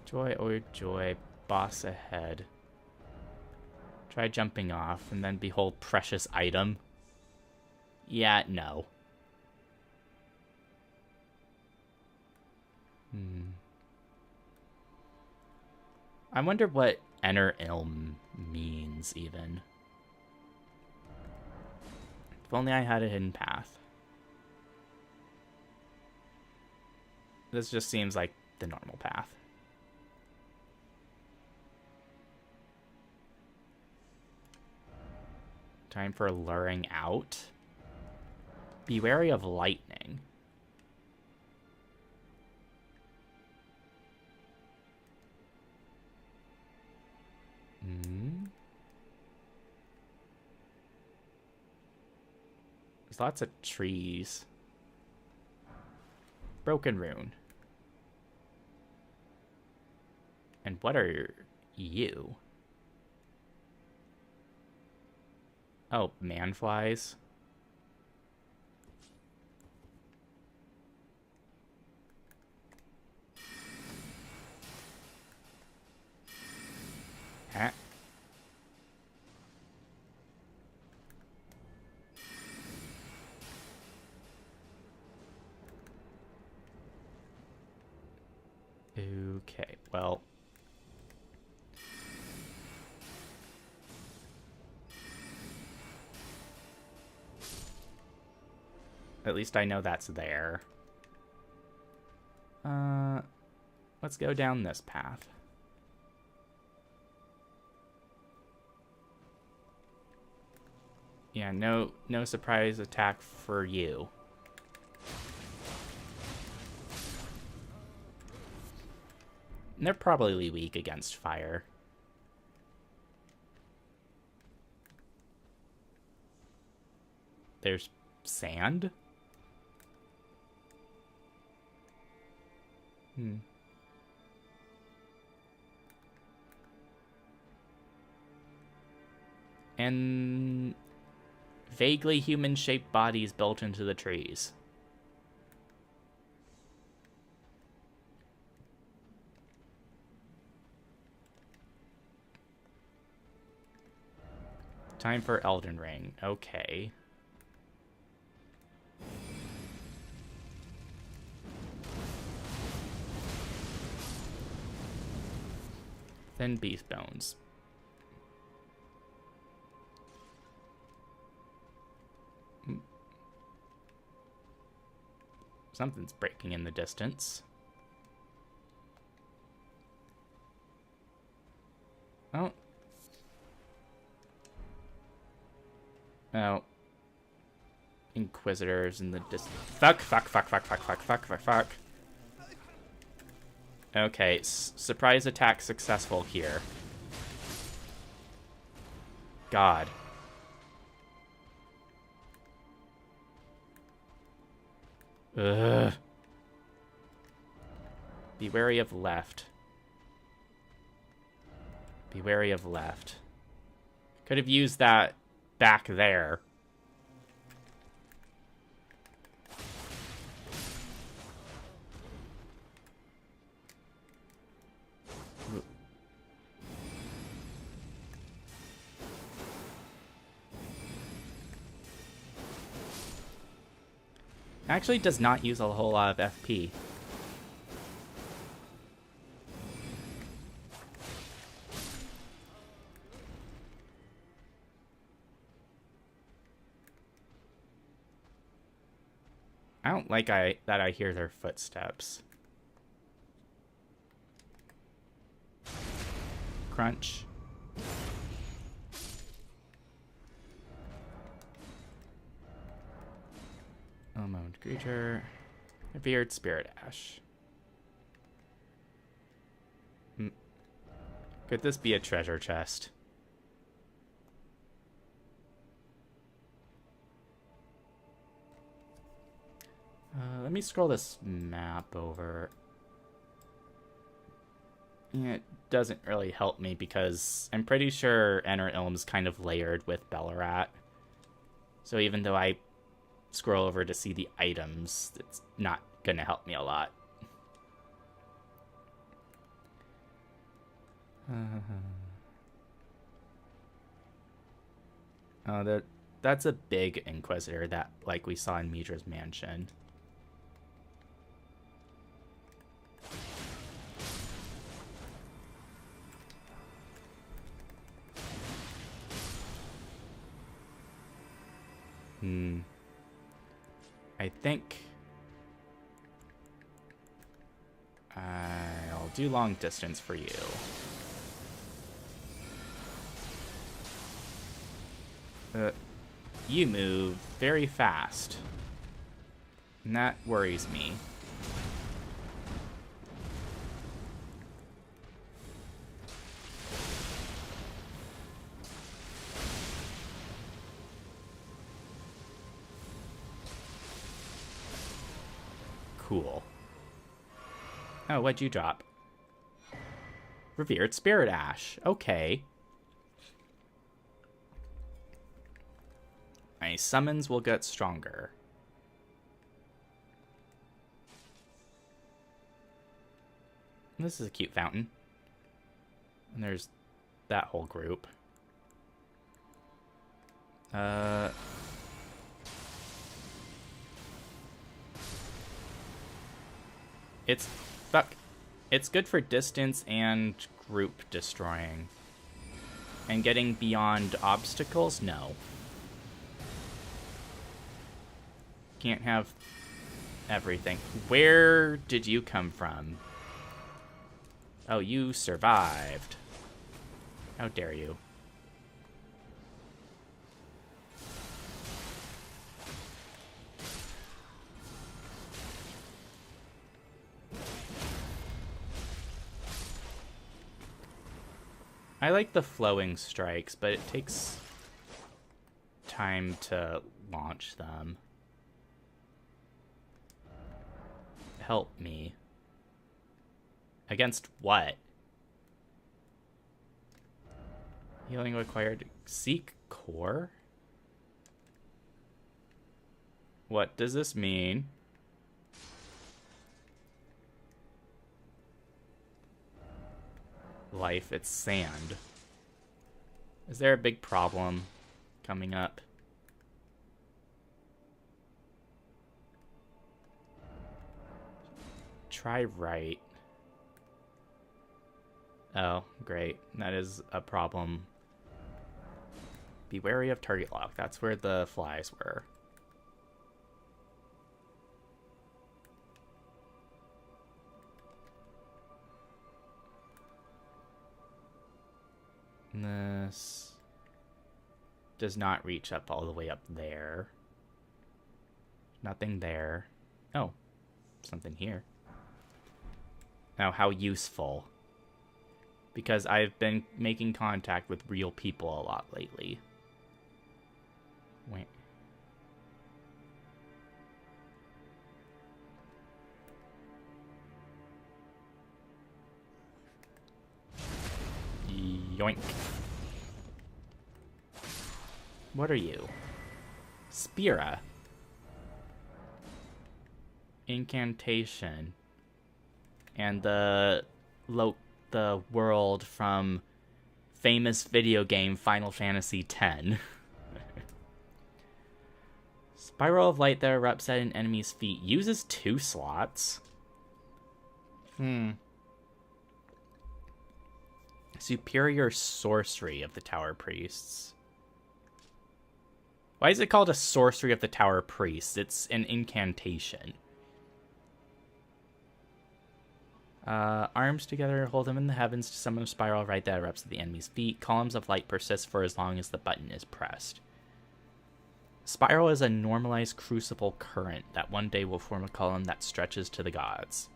Joy or joy. Boss ahead. Try jumping off and then behold precious item. Yeah, no. I wonder what Enter Ilm means, even. If only I had a hidden path. This just seems like the normal path. Time for luring out. Be wary of lightning. There's lots of trees. Broken rune. And what are you? Oh, manflies. Huh? Okay, well. At least I know that's there. Let's go down this path. Yeah, no surprise attack for you. And they're probably weak against fire. There's sand? And vaguely human-shaped bodies built into the trees. Time for Elden Ring. Okay. Then beast bones. Something's breaking in the distance. Oh. Oh. Inquisitors in the distance. Fuck. Okay, surprise attack successful here. God. Ugh. Be wary of left. Be wary of left. Could have used that back there. Actually does not use a whole lot of FP. I don't like that I hear their footsteps. Crunch. Unknown creature. Revered Spirit Ash. Could this be a treasure chest? Let me scroll this map over. It doesn't really help me because I'm pretty sure Enter Ilm's kind of layered with Ballarat. So even though I scroll over to see the items, it's not gonna help me a lot. Oh, that's a big Inquisitor that, like we saw in Midra's mansion. I think I'll do long distance for you. You move very fast, and that worries me. Cool. Oh, what'd you drop? Revered Spirit Ash. Okay. My summons will get stronger. This is a cute fountain. And there's that whole group. It's good for distance and group destroying. And getting beyond obstacles? No. Can't have everything. Where did you come from? Oh, you survived. How dare you? I like the flowing strikes, but it takes time to launch them. Help me. Against what? Healing required. Seek core? What does this mean? Life, it's sand. Is there a big problem coming up? Try right. Oh, great. That is a problem. Be wary of target lock. That's where the flies were. This does not reach up all the way up there. Nothing there. Oh, something here. Now, how useful. Because I've been making contact with real people a lot lately. Wait. Yoink. What are you? Spira. Incantation. And the world from famous video game Final Fantasy X. Spiral of light that erupts at an enemy's feet uses 2 slots. Superior sorcery of the Tower Priests. Why is it called a sorcery of the Tower Priests? It's an incantation. Arms together, hold them in the heavens to summon a spiral of light that erupts at the enemy's feet. Columns of light persist for as long as the button is pressed. Spiral is a normalized crucible current that one day will form a column that stretches to the gods.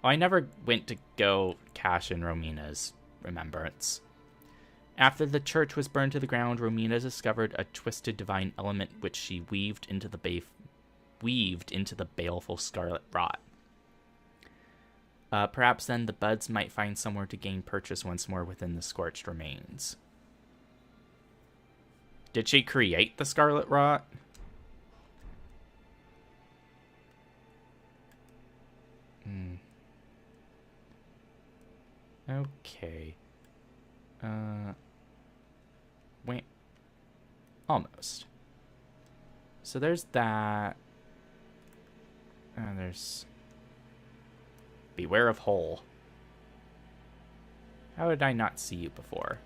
Oh, I never went to go cash in Romina's remembrance. After the church was burned to the ground, Romina discovered a twisted divine element which she weaved into the baleful scarlet rot. Perhaps then the buds might find somewhere to gain purchase once more within the scorched remains. Did she create the scarlet rot? Okay. Wait. Almost. So there's that. There's... Beware of hole. How did I not see you before?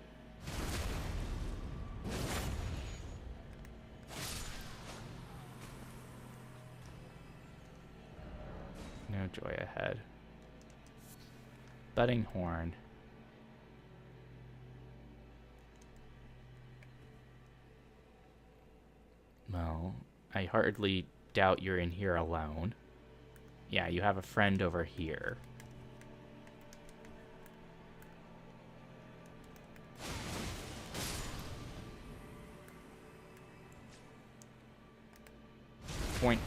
No joy ahead. Budding horn. Well, I hardly doubt you're in here alone. Yeah, you have a friend over here. Point.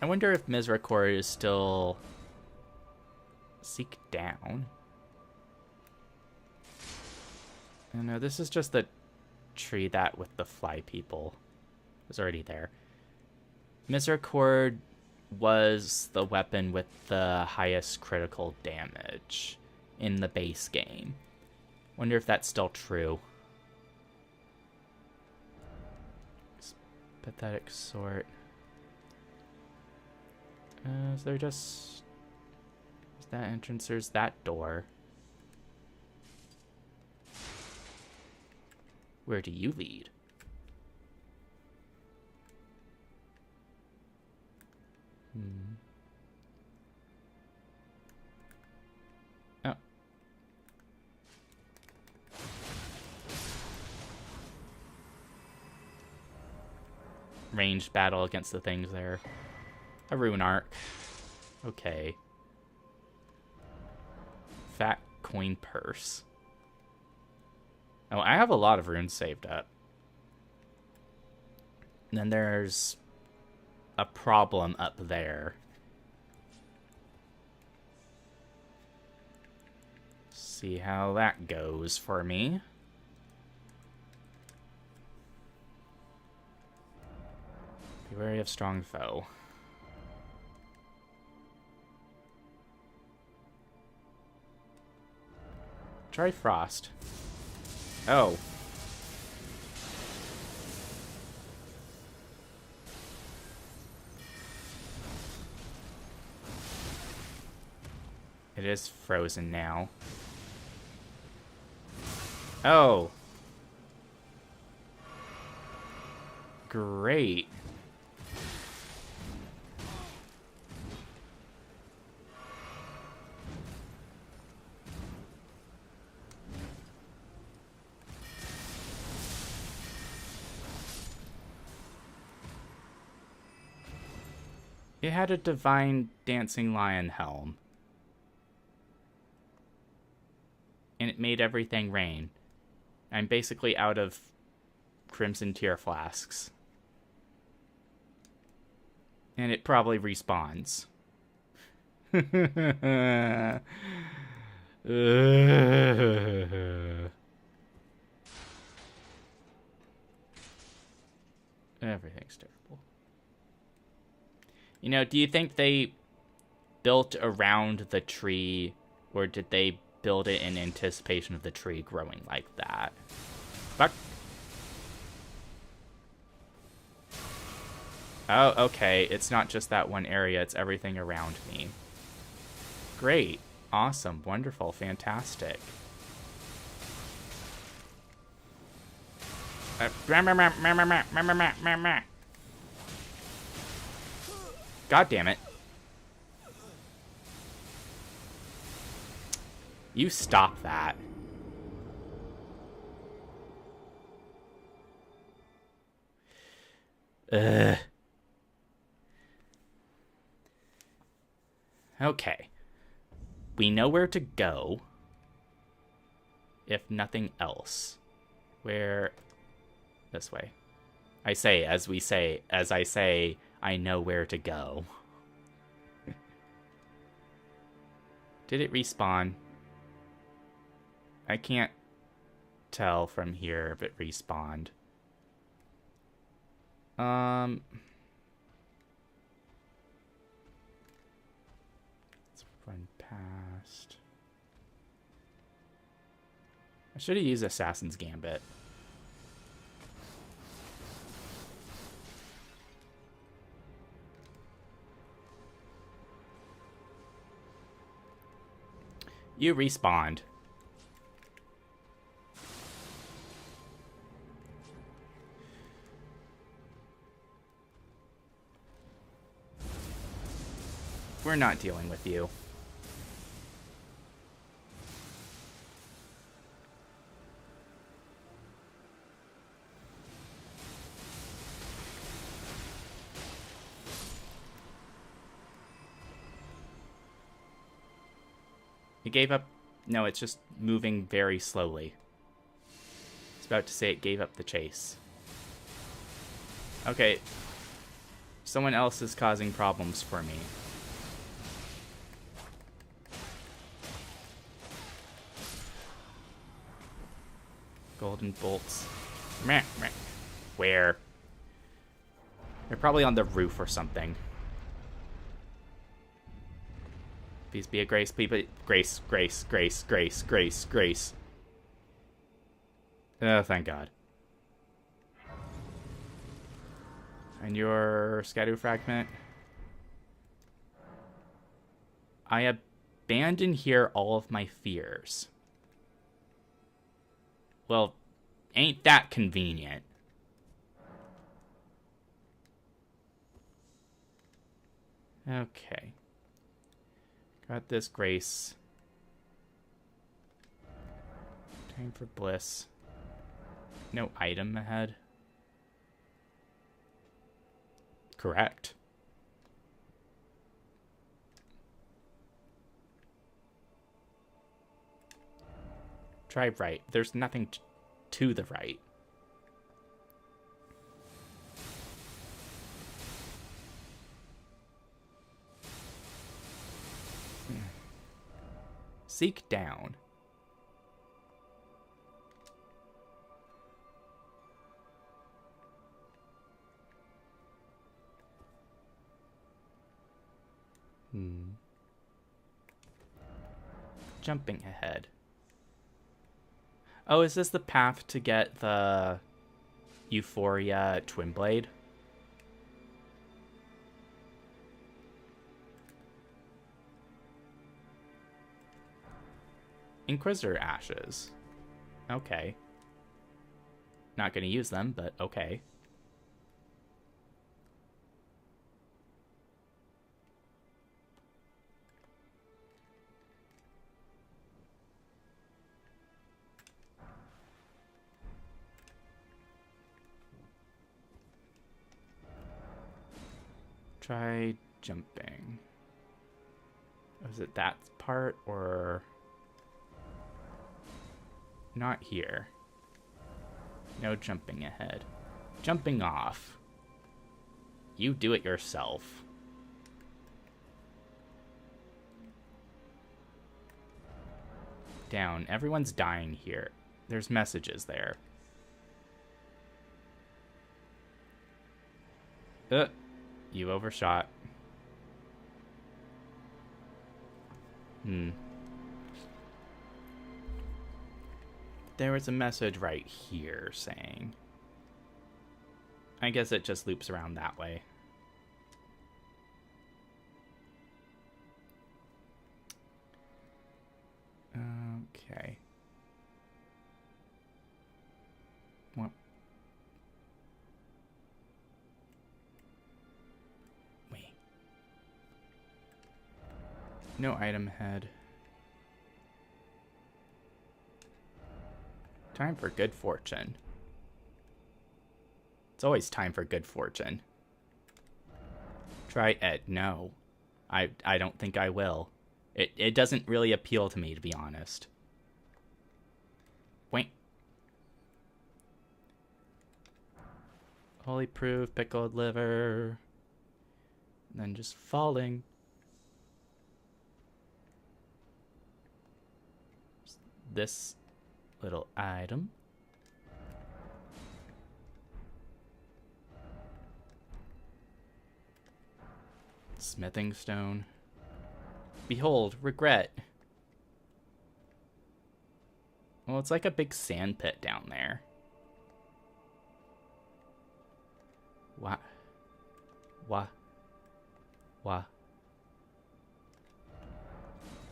I wonder if Misericord is still... Seek down. Oh no, this is just the tree that with the fly people. Was already there. Misericord was the weapon with the highest critical damage in the base game. Wonder if that's still true. Pathetic sort. Is there just... Is that entrance? There's that door. Where do you lead? Oh. Ranged battle against the things there. A rune arc. Okay. Fat coin purse. Oh, I have a lot of runes saved up. And then there's a problem up there. See how that goes for me. Be wary of strong foe. Try frost. Oh. It is frozen now. Oh. Great. It had a divine dancing lion helm. And it made everything rain. I'm basically out of crimson tear flasks. And it probably respawns. Everything's terrible. You know, do you think they built around the tree, or did they build it in anticipation of the tree growing like that? Fuck. Oh, okay. It's not just that one area. It's everything around me. Great. Awesome. Wonderful. Fantastic. God damn it. You stop that. Ugh. Okay. We know where to go. If nothing else. Where... This way. I say, as I say, I know where to go. Did it respawn? I can't tell from here if it respawned. Let's run past. I should have used Assassin's Gambit. You respawned. We're not dealing with you. It gave up. No, it's just moving very slowly. I was about to say it gave up the chase. Okay. Someone else is causing problems for me. Golden bolts. Meh, meh. Where? They're probably on the roof or something. Please be a grace. Please be grace, grace, grace, grace, grace, grace. Oh, thank God. And your Scadu fragment. I abandon here all of my fears. Well, ain't that convenient? Okay. Got this grace. Time for bliss. No item ahead. Correct. Try right. There's nothing to the right. Seek down. Jumping ahead. Oh, is this the path to get the Euphoria Twin Blade? Inquisitor ashes. Okay. Not gonna use them, but okay. Try jumping. Was it that part or... Not here. No jumping ahead. Jumping off. You do it yourself. Down. Everyone's dying here. There's messages there. You overshot. There was a message right here saying... I guess it just loops around that way. Okay. What? Wait. No item head. Time for good fortune. It's always time for good fortune. Try Ed. No. I don't think I will. It doesn't really appeal to me, to be honest. Wait. Holy proof, pickled liver. And then just falling. This little item. Smithing stone. Behold, regret. Well, it's like a big sand pit down there. What? What? What?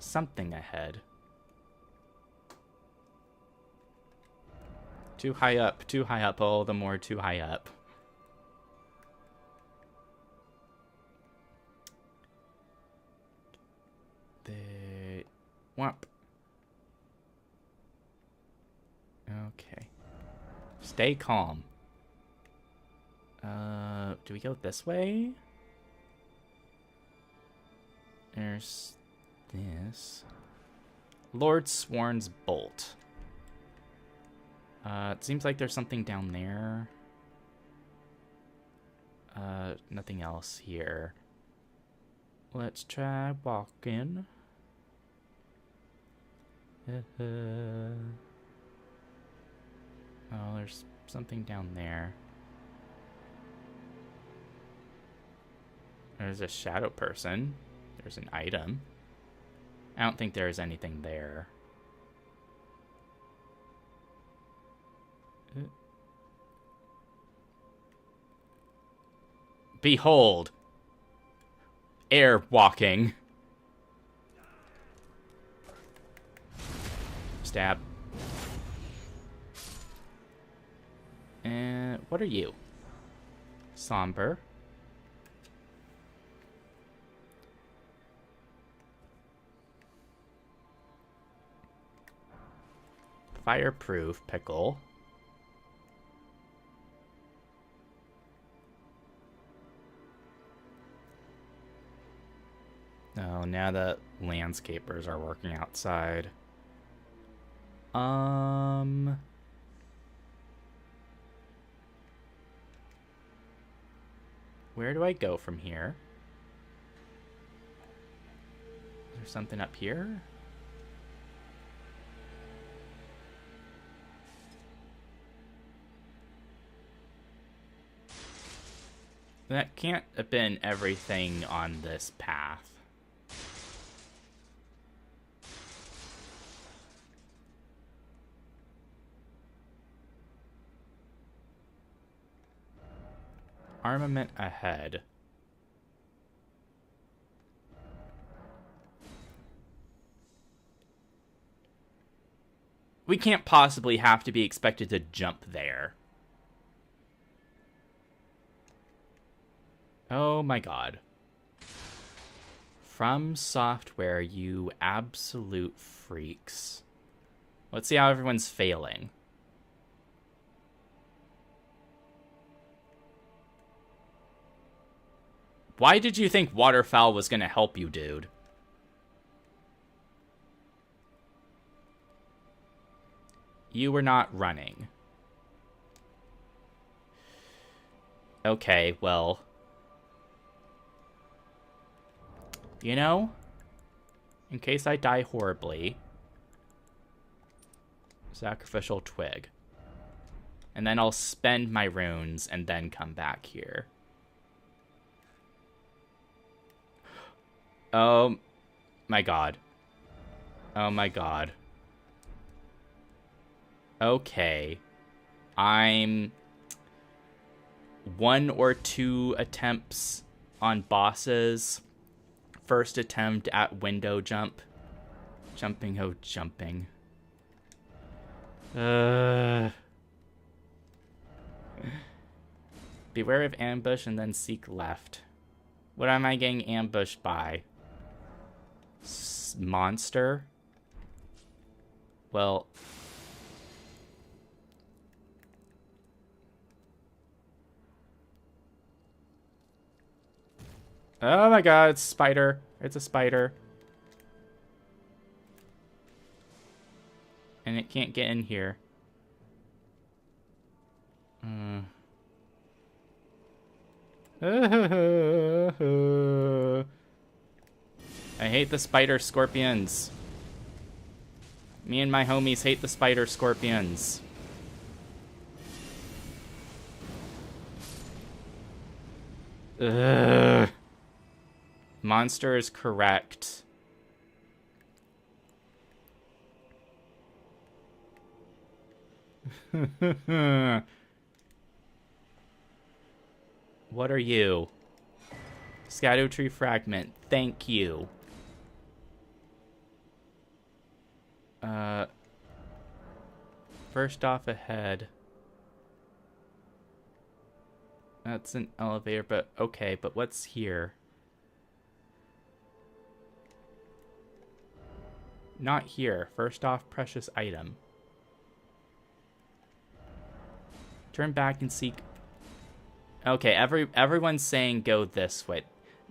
Something ahead. Too high up, too high up. Oh, the more too high up. Whomp. Okay. Stay calm. Do we go this way? There's this. Lord Sworn's Bolt. It seems like there's something down there. Nothing else here. Let's try walking. Oh, there's something down there. There's a shadow person. There's an item. I don't think there's anything there. Behold! Air walking. Stab. And what are you? Somber. Fireproof pickle. Oh, now the landscapers are working outside. Where do I go from here? Is there something up here? That can't have been everything on this path. Armament ahead. We can't possibly have to be expected to jump there. Oh my god. From Software, you absolute freaks. Let's see how everyone's failing. Why did you think waterfowl was gonna help you, dude? You were not running. Okay, well. You know, in case I die horribly, sacrificial twig. And then I'll spend my runes and then come back here. Oh my god. Oh my god. Okay. I'm 1 or 2 attempts on bosses. First attempt at window jump. Jumping, oh jumping. Beware of ambush and then seek left. What am I getting ambushed by? Monster? Well... Oh my god, it's a spider. It's a spider. And it can't get in here. I hate the spider scorpions. Me and my homies hate the spider scorpions. Ugh. Monster is correct. What are you? Shadow tree fragment. Thank you. First off ahead. That's an elevator, but okay, but what's here? Not here. First off, precious item. Turn back and seek. Okay, everyone's saying go this way.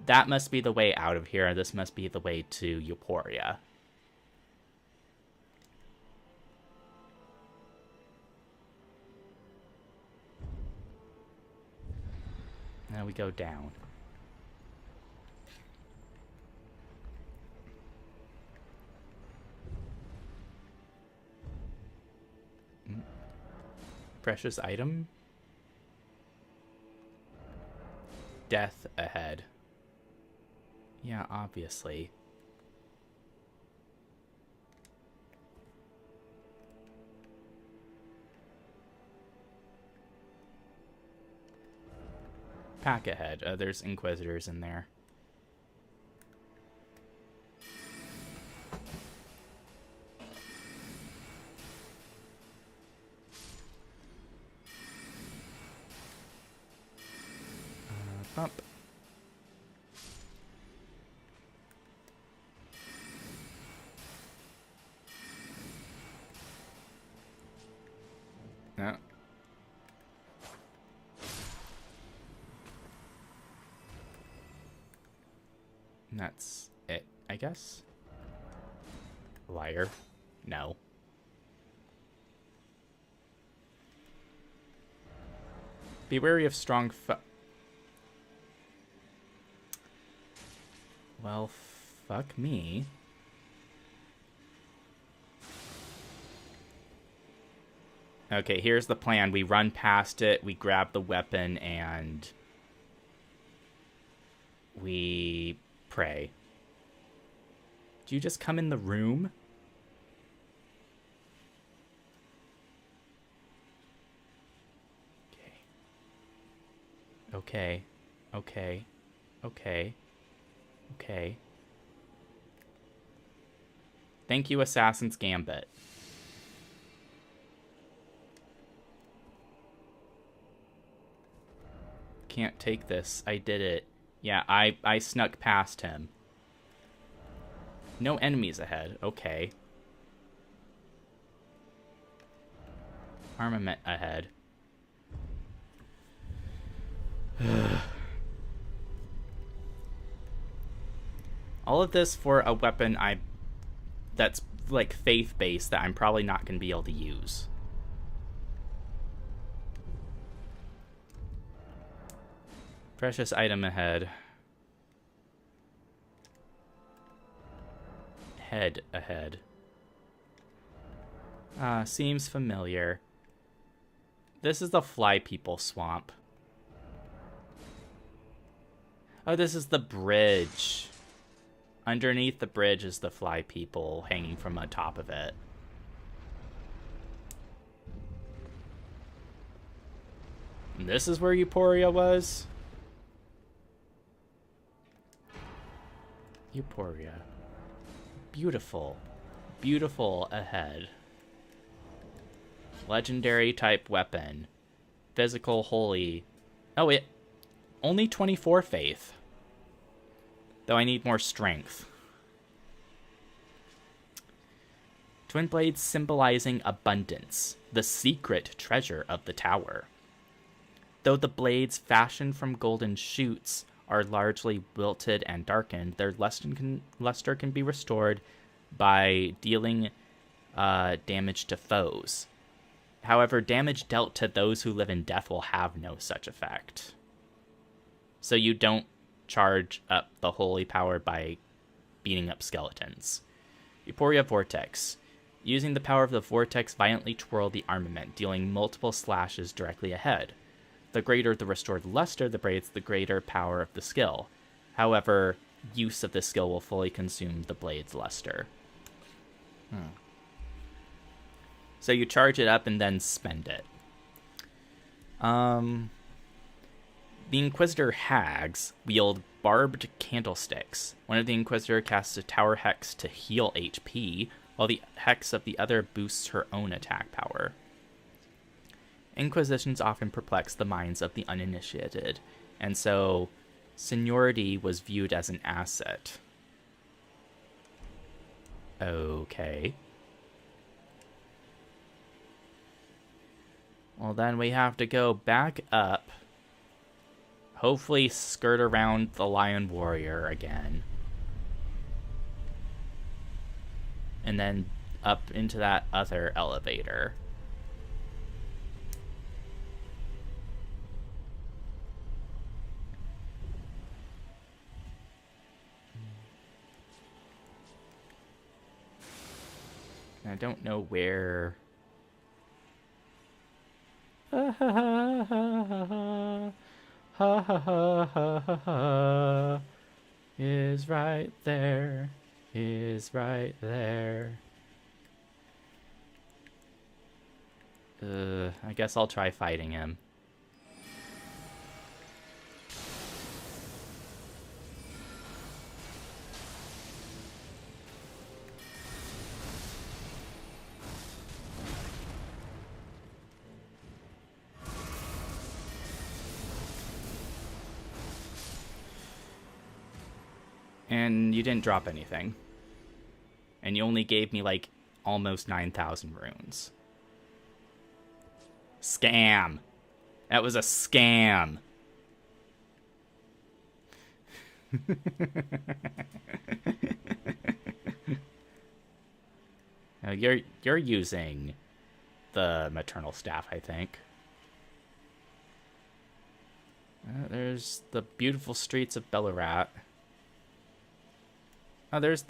That must be the way out of here. This must be the way to Euphoria. Now we go down. Precious item? Death ahead. Yeah, obviously. Pack ahead. There's Inquisitors in there. Bump. No. And that's it, I guess. Liar. No. Be wary of strong Well, fuck me. Okay, here's the plan. We run past it, we grab the weapon, and we pray. Do you just come in the room? Okay. Okay. Okay. Okay. Thank you, Assassin's Gambit. Can't take this. I did it. Yeah, I snuck past him. No enemies ahead. Okay. Armament ahead. All of this for a weapon that's like faith-based that I'm probably not going to be able to use. Precious item ahead. Head ahead. Seems familiar. This is the Fly People Swamp. Oh, this is the bridge. Underneath the bridge is the Fly People hanging from the top of it. And this is where Euphoria was? Euphoria. Beautiful. Beautiful ahead. Legendary type weapon. Physical, holy. Oh, it only 24 faith. Though I need more strength. Twin blades symbolizing abundance, the secret treasure of the tower. Though the blades fashioned from golden shoots are largely wilted and darkened, their luster can be restored by dealing damage to foes. However, damage dealt to those who live in death will have no such effect. So you don't charge up the holy power by beating up skeletons. Euphoria Vortex. Using the power of the vortex, violently twirl the armament, dealing multiple slashes directly ahead. The greater the restored luster, the greater power of the skill. However, use of the skill will fully consume the blade's luster. So you charge it up and then spend it. The Inquisitor hags wield barbed candlesticks. One of the Inquisitor casts a tower hex to heal HP, while the hex of the other boosts her own attack power. Inquisitions often perplex the minds of the uninitiated, and so seniority was viewed as an asset. Okay. Well, then we have to go back up. Hopefully skirt around the Lion Warrior again. And then up into that other elevator. I don't know where... Ha ha ha ha ha ha ha ha ha is right there, is right there. I guess I'll try fighting him. And you didn't drop anything. And you only gave me, like, almost 9,000 runes. Scam. That was a scam. Now you're using the maternal staff, I think. There's the beautiful streets of Bellarat. Oh, that's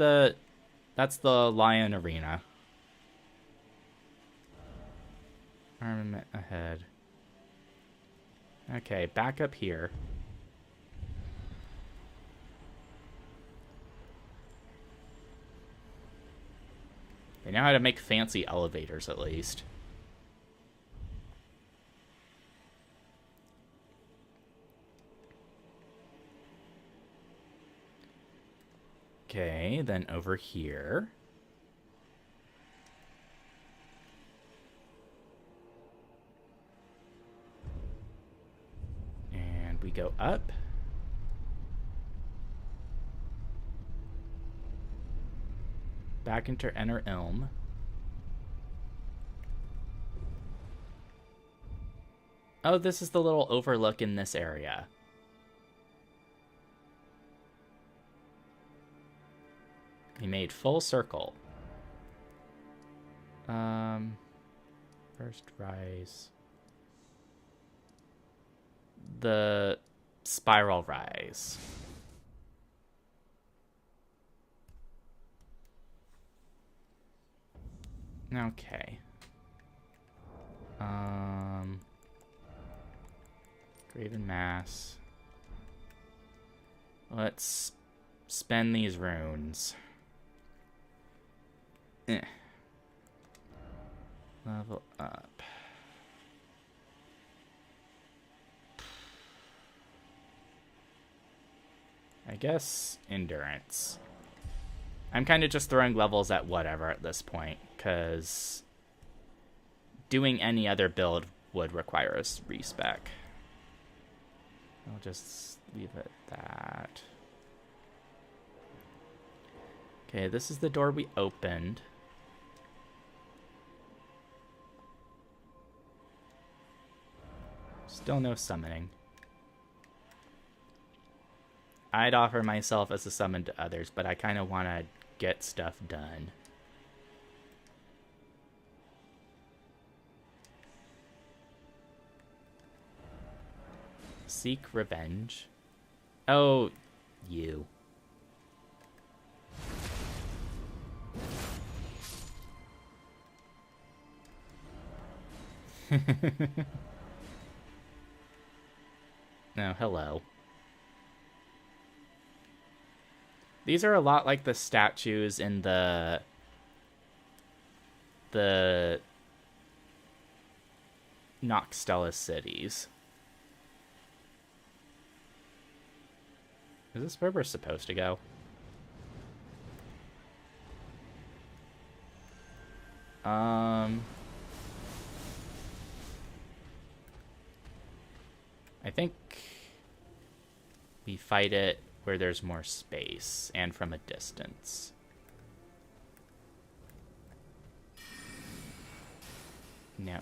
the Lion Arena. Armament ahead. Okay, back up here. They know how to make fancy elevators, at least. Okay, then over here. And we go up. Back into Enter Ilm. Oh, this is the little overlook in this area. He made full circle. First rise. The spiral rise. Okay. Graven Mass. Let's spend these runes. Level up. I guess endurance. I'm kind of just throwing levels at whatever at this point, because doing any other build would require a respec. I'll just leave it at that. Okay, this is the door we opened. Still no summoning. I'd offer myself as a summon to others, but I kind of want to get stuff done. Seek revenge. Oh, you. No, hello. These are a lot like the statues in the Noxtella cities. Is this where we're supposed to go? I think we fight it where there's more space and from a distance. No.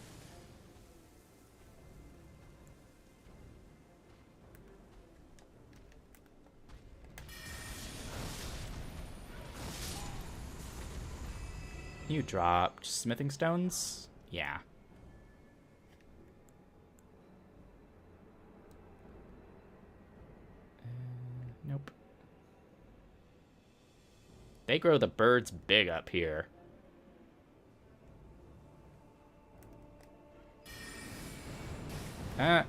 You dropped smithing stones? Yeah. Nope. They grow the birds big up here. Ah.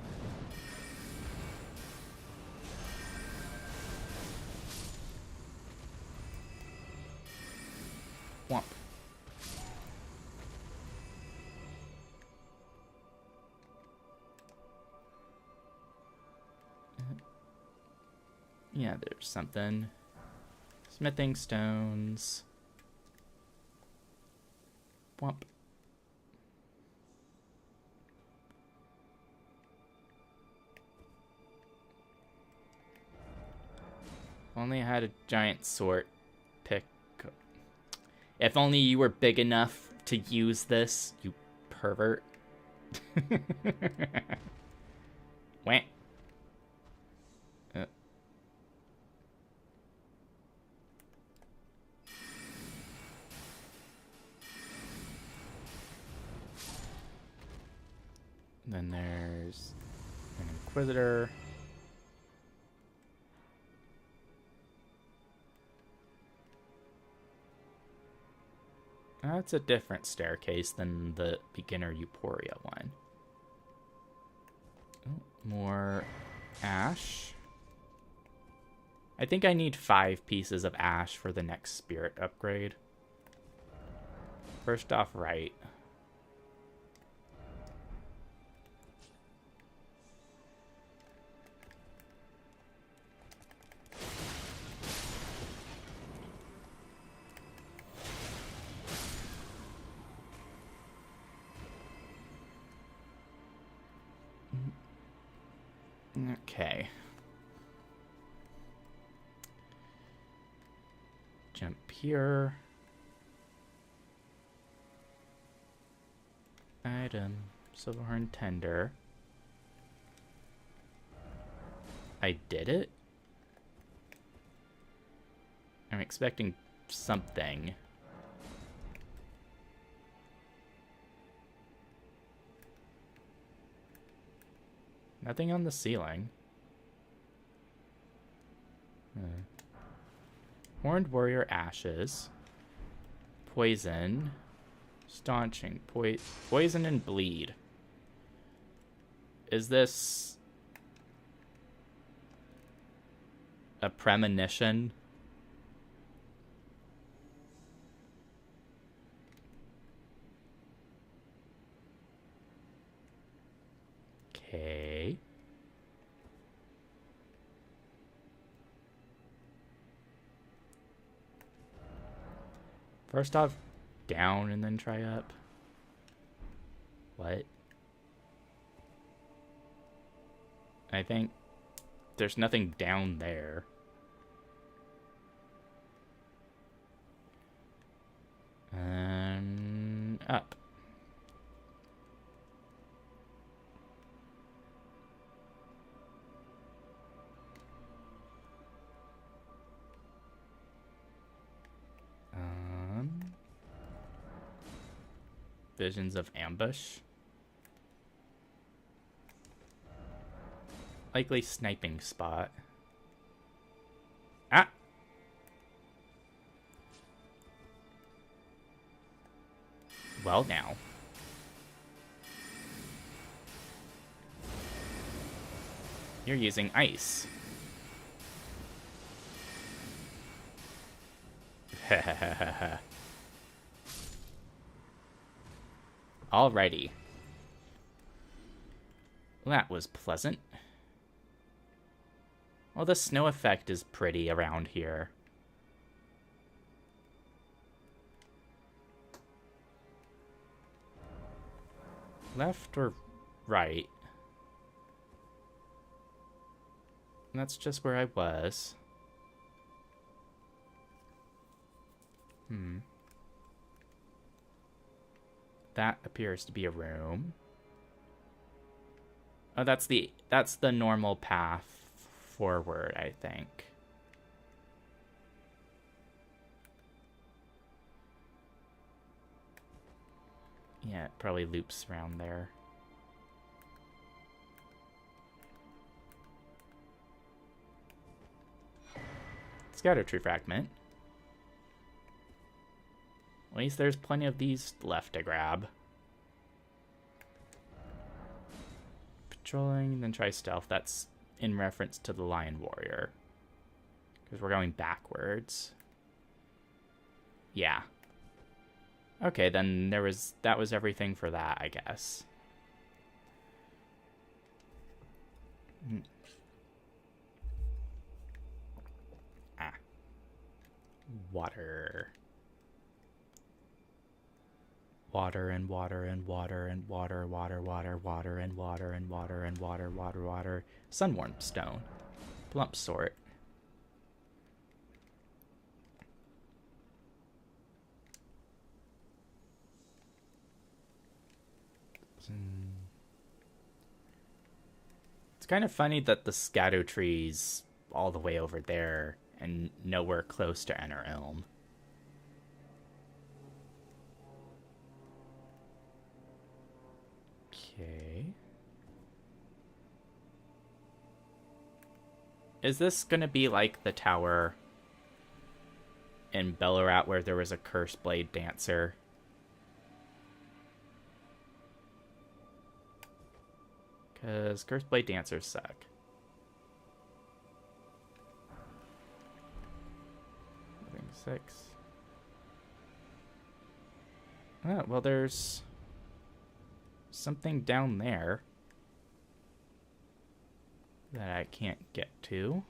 Womp. Yeah, there's something. Smithing stones. Womp. Only I had a giant sword pick. If only you were big enough to use this, you pervert. Wah. Then there's an Inquisitor. That's a different staircase than the beginner Euphoria one. Oh, more ash. I think I need 5 pieces of ash for the next spirit upgrade. First off, right. Okay. Jump here. Item. Silverhorn Tender. I did it? I'm expecting something. Nothing on the ceiling. Horned Warrior Ashes. Poison. Staunching. Poison and Bleed. Is this a premonition? Okay. First off, down and then try up. What? I think there's nothing down there. Up. Visions of ambush. Likely sniping spot. Ah! Well, now. You're using ice. Alrighty. Well, that was pleasant. Well, the snow effect is pretty around here. Left or right? That's just where I was. That appears to be a room. Oh, that's the normal path forward, I think. Yeah, it probably loops around there. Scatter tree fragment. At least there's plenty of these left to grab. Patrolling, then try stealth. That's in reference to the Lion Warrior. Because we're going backwards. Yeah. Okay, then that was everything for that, I guess. Water. Water and water and water and water, water, water, water and water and water and water, water, water. Sunwarp stone. Plump sort. It's kind of funny that the scatter tree's all the way over there and nowhere close to Enter Elm. Okay. Is this gonna be like the tower in Belorat where there was a cursed blade dancer? Because cursed blade dancers suck. Moving 6. Oh, well, there's something down there that I can't get to.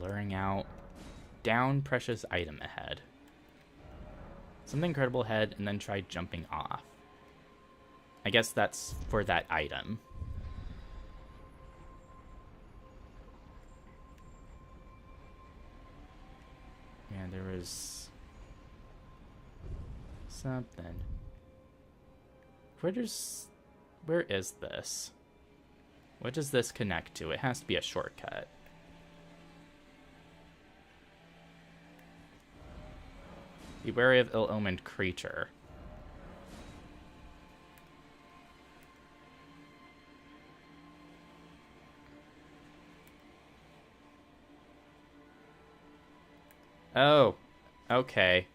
Luring out. Down precious item ahead. Something incredible ahead, and then try jumping off. I guess that's for that item. Yeah, there was something. Where is this? What does this connect to? It has to be a shortcut. Be wary of ill-omened creature. Oh, okay.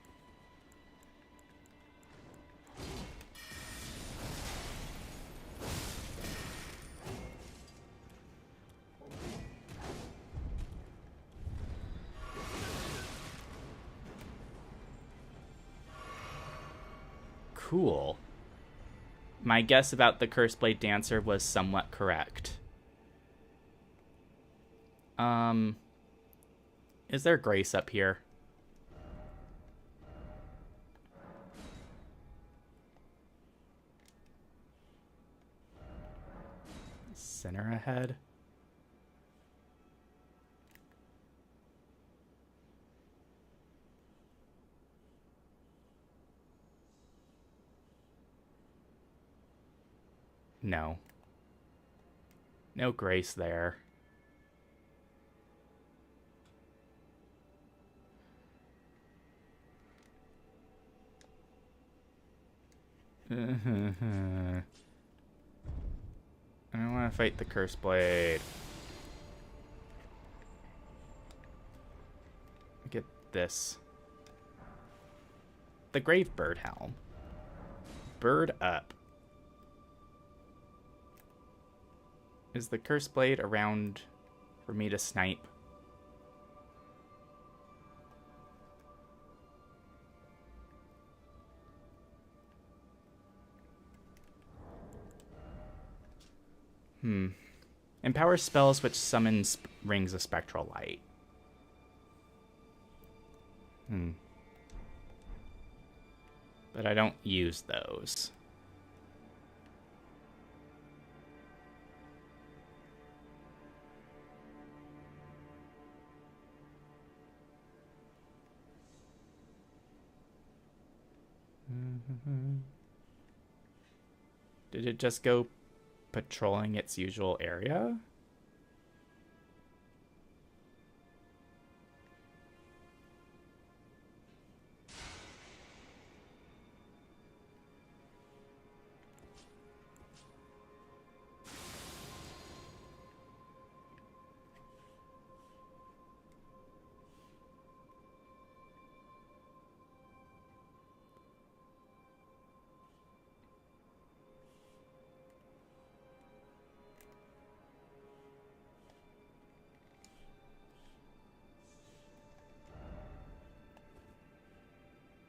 Cool. My guess about the Cursed Blade Dancer was somewhat correct. Is there grace up here? Center ahead. No. No grace there. I don't want to fight the Cursed Blade. Get this. The Grave Bird Helm. Bird up. Is the Cursed Blade around for me to snipe? Empower spells which summons rings of spectral light. But I don't use those. Did it just go patrolling its usual area?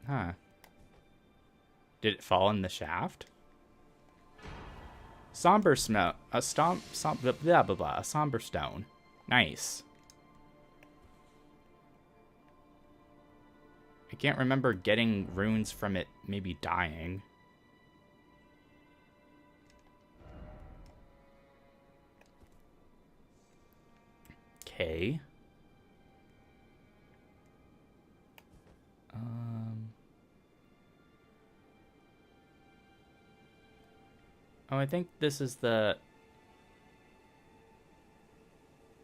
Huh. Did it fall in the shaft? Somber smoke. A blah, blah, blah. A somber stone. Nice. I can't remember getting runes from it maybe dying. Okay. Oh, I think this is the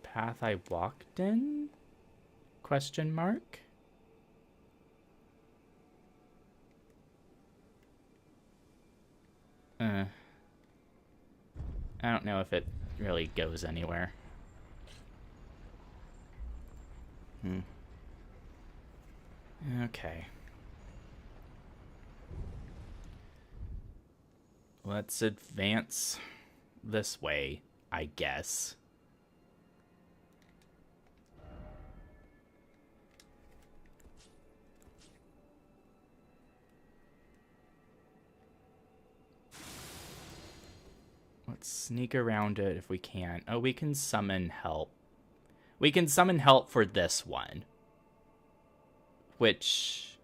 path I walked in? Question mark? I don't know if it really goes anywhere. Okay. Let's advance this way, I guess. Let's sneak around it if we can. Oh, we can summon help. We can summon help for this one. Which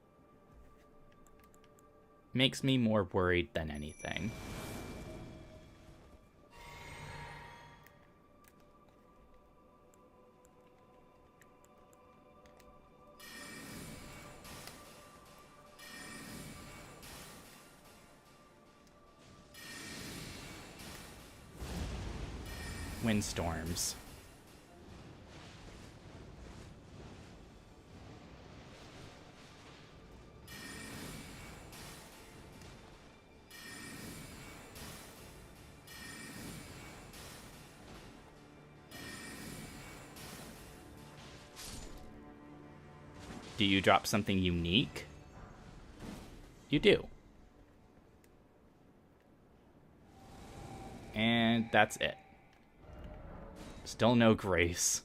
makes me more worried than anything. Windstorms. Do you drop something unique? You do. And that's it. Still no grace.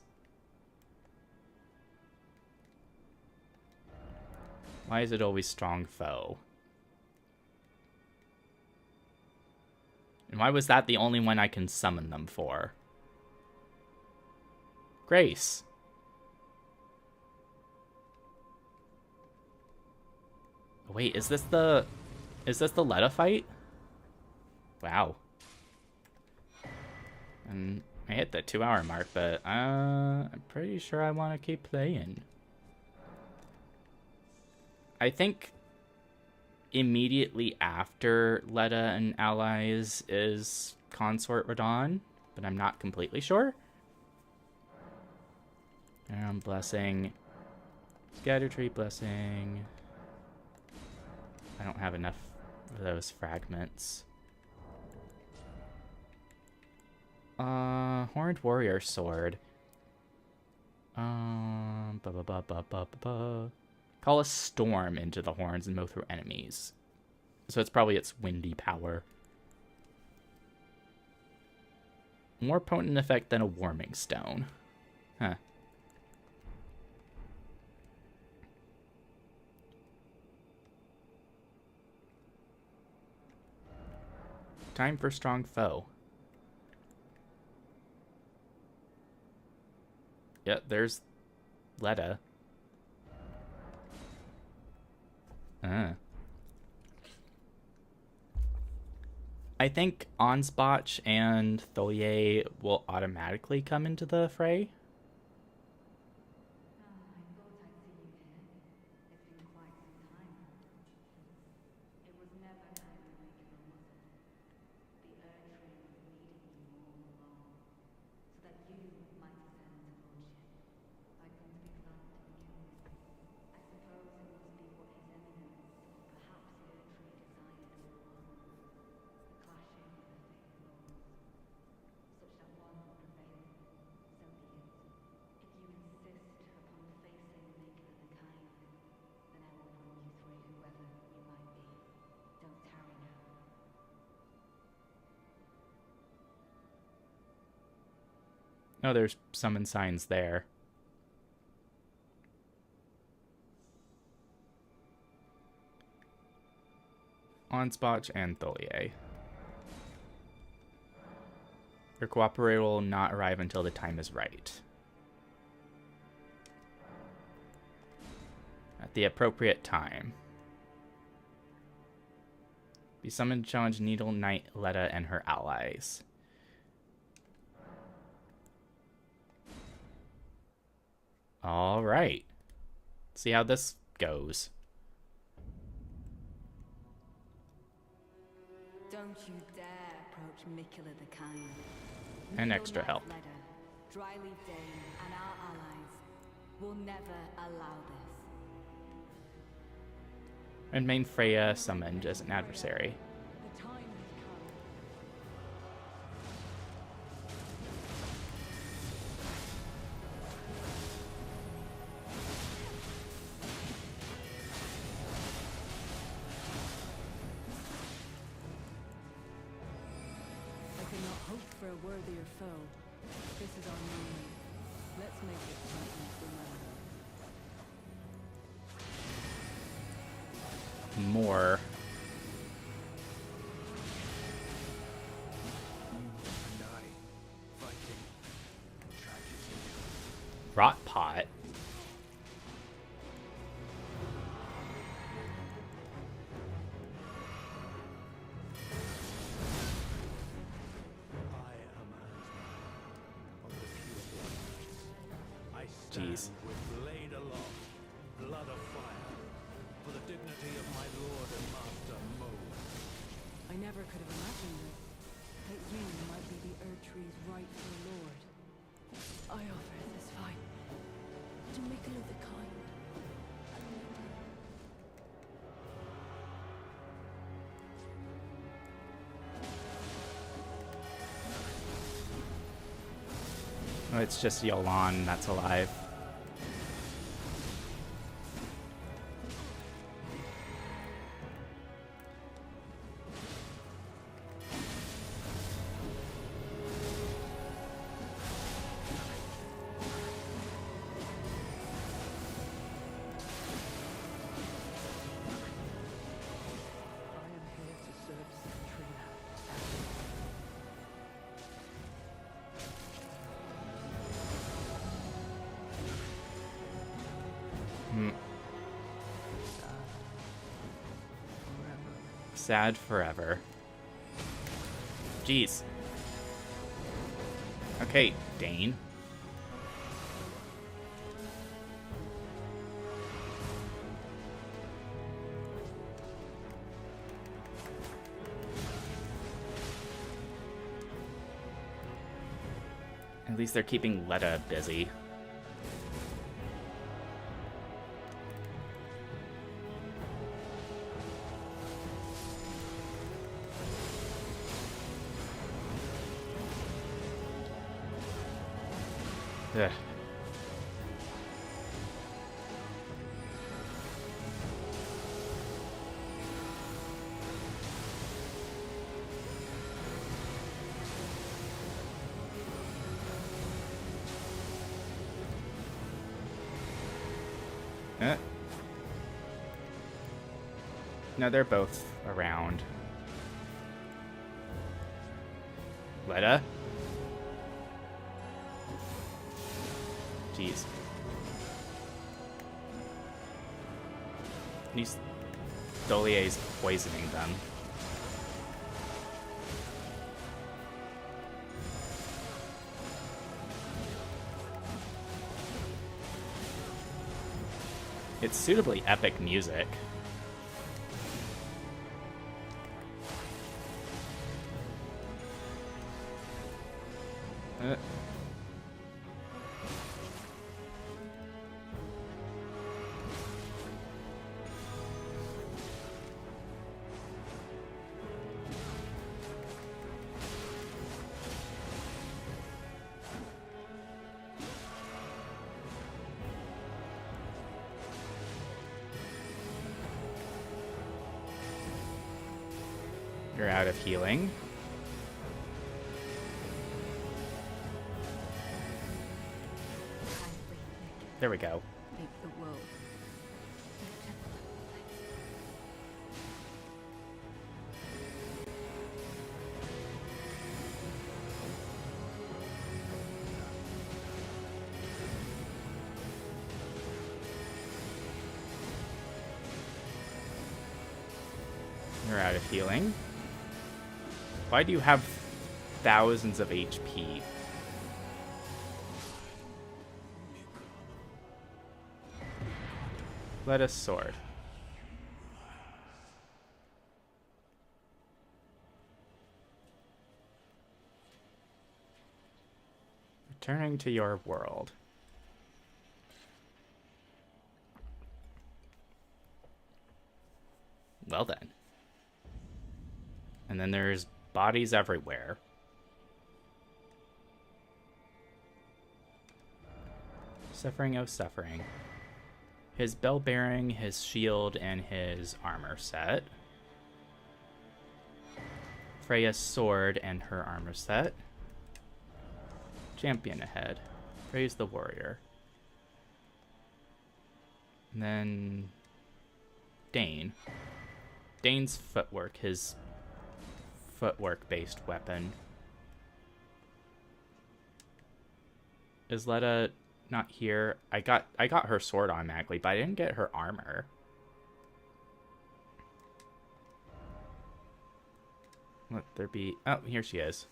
Why is it always strong foe? Why was that the only one I can summon them for? Grace. Wait, is this the Letta fight? Wow. And I hit the 2-hour mark, but I'm pretty sure I want to keep playing. I think immediately after Letta and allies is Consort Radon, but I'm not completely sure. Blessing. Scatter Tree Blessing. I don't have enough of those fragments. Horned Warrior Sword. Call a storm into the horns and mow through enemies. So it's probably its windy power. More potent effect than a warming stone. Huh. Time for strong foe. Yeah, there's Letta. I think Ansbach and Tholier will automatically come into the fray. Oh, there's summon signs there. Ansbach and Tholier. Your cooperator will not arrive until the time is right. At the appropriate time. Be summoned to challenge Needle Knight, Letta, and her allies. All right. See how this goes. Don't you dare approach Mikula the Kind. And extra help. Dryleaf Dane and our allies will never allow this. And main Freya summoned as an adversary. The time has come. I could not hope for a worthier foe. This is our moment. Let's make it something to remember. More. And I, fighting tragedy. Rot pot. I am Aslan of the pure blood. I stand Jeez. with blade aloft, blood of fire, for the dignity of my lord and master Moe. I never could have imagined this. That you might be the Erdtree's rightful lord. I offer this fight to Mikula the Kind. Oh, it's just Yolan that's alive. I am here to serve Citrina. Sad forever. Jeez. Okay, Dane. At least they're keeping Letta busy. Ugh. No, they're both around. Letta? Jeez. These Dolier's poisoning them. It's suitably epic music. You're out of healing. There we go. Make the world You're out of healing. Why do you have thousands of HP? Let us sword. Returning to your world. Well then. And then there's bodies everywhere. Suffering, oh suffering. His bell bearing, his shield, and his armor set. Freya's sword and her armor set. Champion ahead. Praise the warrior. And then Dane. Dane's footwork, his footwork-based weapon. Is Letta not here? I got her sword automatically, but I didn't get her armor. Let there be... Oh, here she is.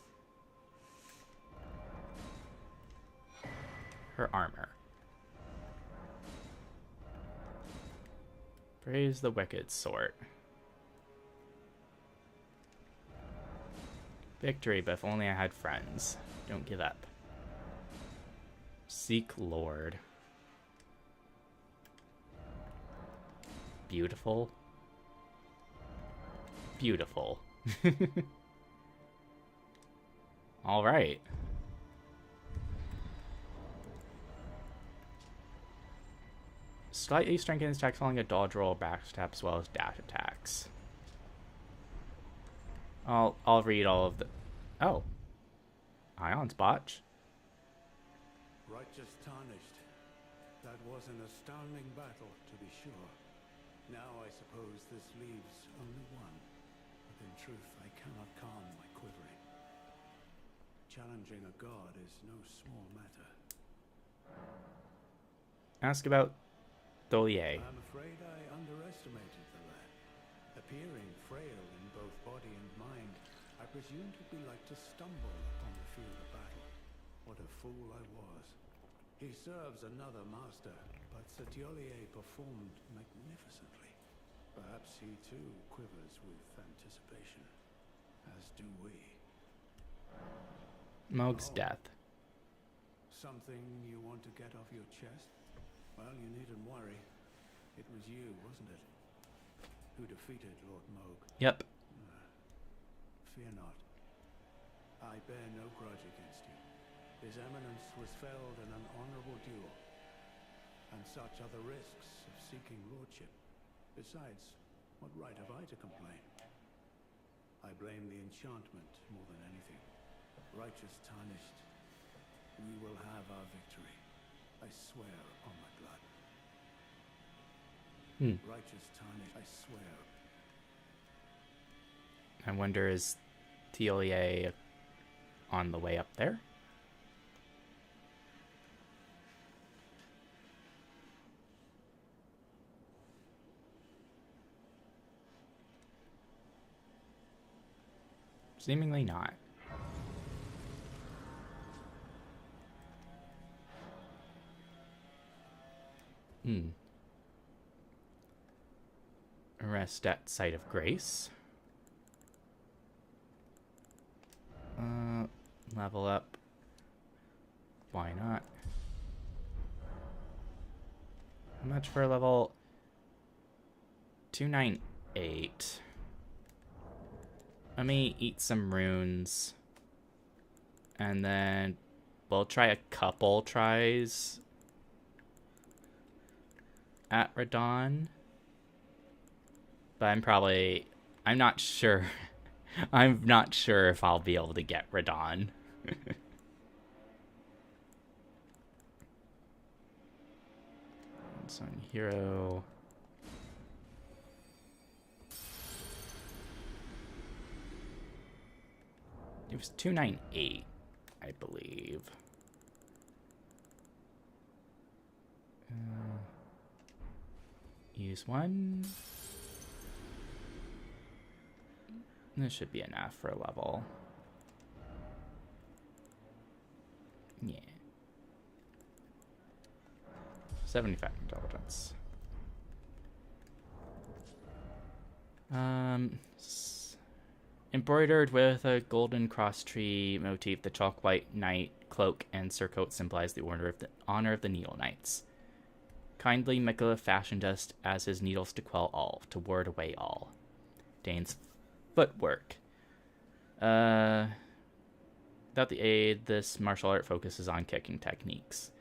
Her armor. Praise the wicked sword. Victory, but if only I had friends. Don't give up. Seek Lord. Beautiful. Beautiful. All right. Slightly strengthens attacks following a dodge roll, backstab, as well as dash attacks. I'll read all of the... Oh. Ion's botch. Righteous tarnished. That was an astounding battle, to be sure. Now I suppose this leaves only one. But in truth, I cannot calm my quivering. Challenging a god is no small matter. Ask about Dolier. I'm afraid I underestimated the lad. Appearing frail in presumed he'd be like to stumble upon the field of battle. What a fool I was. He serves another master, but Sir Teal-Rasferian performed magnificently. Perhaps he too quivers with anticipation, as do we. Moog's death. Something you want to get off your chest? Well, you needn't worry. It was you, wasn't it, who defeated Lord Moog? Yep. Fear not. I bear no grudge against you. His Eminence was felled in an honorable duel, and such are the risks of seeking lordship. Besides, what right have I to complain? I blame the enchantment more than anything. Righteous tarnished, we will have our victory. I swear on my blood. Righteous tarnished, I swear. I wonder, is Teal-Rasferian on the way up there? Seemingly not. Arrest at site of grace. Level up. Why not? How much for a level 298? Let me eat some runes. And then we'll try a couple tries at Radon. But I'm not sure. I'm not sure if I'll be able to get Radon. Unsung hero. It was 298, I believe. Use one. This should be enough for a level. Yeah. 75 intelligence. Embroidered with a golden cross tree motif, the chalk white knight cloak and surcoat symbolize the honor of the Needle Knights. Kindly Mikola fashioned us as his needles to quell all, to ward away all. Dane's footwork. Without the aid, this martial art focuses on kicking techniques.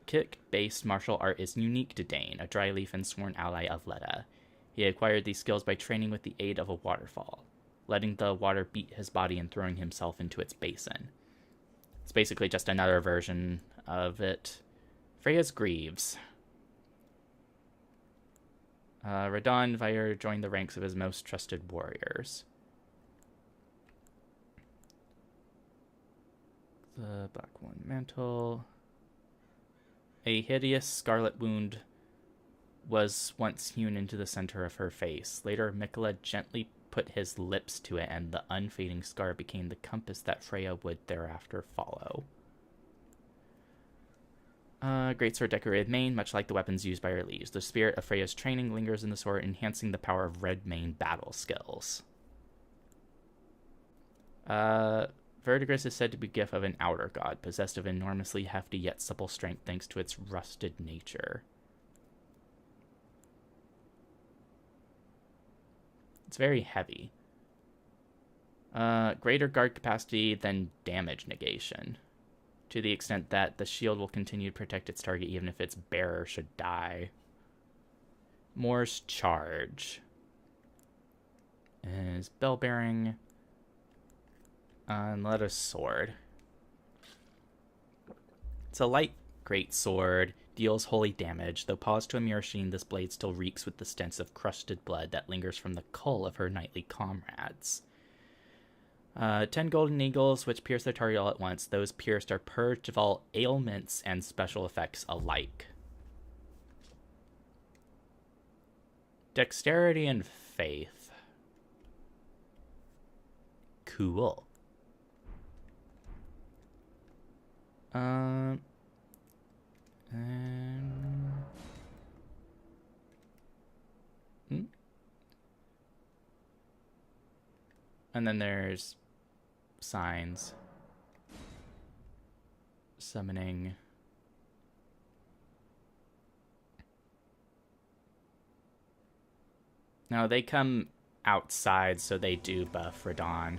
Kick-based martial art is unique to Dane, a dry leaf and sworn ally of Leda. He acquired these skills by training with the aid of a waterfall, letting the water beat his body and throwing himself into its basin. It's basically just another version of it. Freya's Greaves. Radon Vire joined the ranks of his most trusted warriors. The Black One Mantle. A hideous scarlet wound was once hewn into the center of her face. Later, Mikola gently put his lips to it, and the unfading scar became the compass that Freya would thereafter follow. Greatsword decorated mane, much like the weapons used by her liege. The spirit of Freya's training lingers in the sword, enhancing the power of Redmane battle skills. Verdigris is said to be a gift of an outer god, possessed of enormously hefty yet supple strength thanks to its rusted nature. It's very heavy. Greater guard capacity than damage negation, to the extent that the shield will continue to protect its target even if its bearer should die. Moore's Charge is bell bearing. Leda's Sword. It's a light great sword, deals holy damage, though paused to a mirror sheen, this blade still reeks with the stench of crusted blood that lingers from the cull of her knightly comrades. 10 golden eagles, which pierce their target all at once. Those pierced are purged of all ailments and special effects alike. Dexterity and faith. Cool. And then there's signs. Summoning. No, they come outside, so they do buff Radon.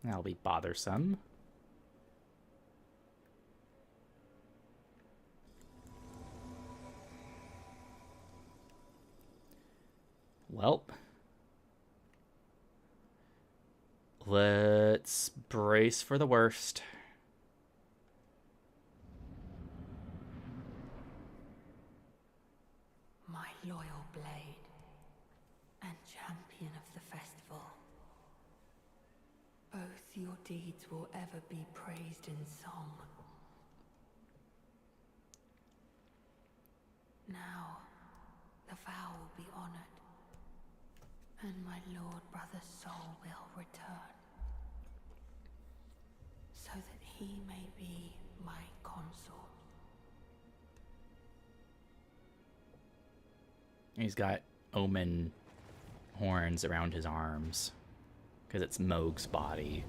That'll be bothersome. Welp. Let's brace for the worst. My loyal blade and champion of the festival. Both your deeds will ever be praised in song. Now, the vow will be honored, and my lord brother's soul will return, so that he may be my consort. He's got omen horns around his arms, because it's Moog's body.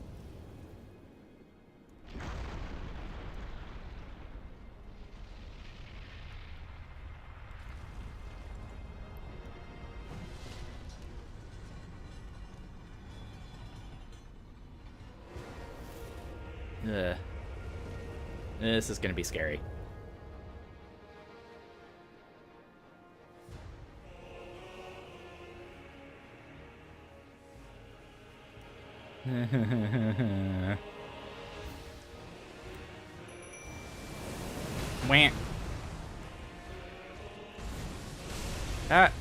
Ugh. This is gonna be scary. Wah. Ah.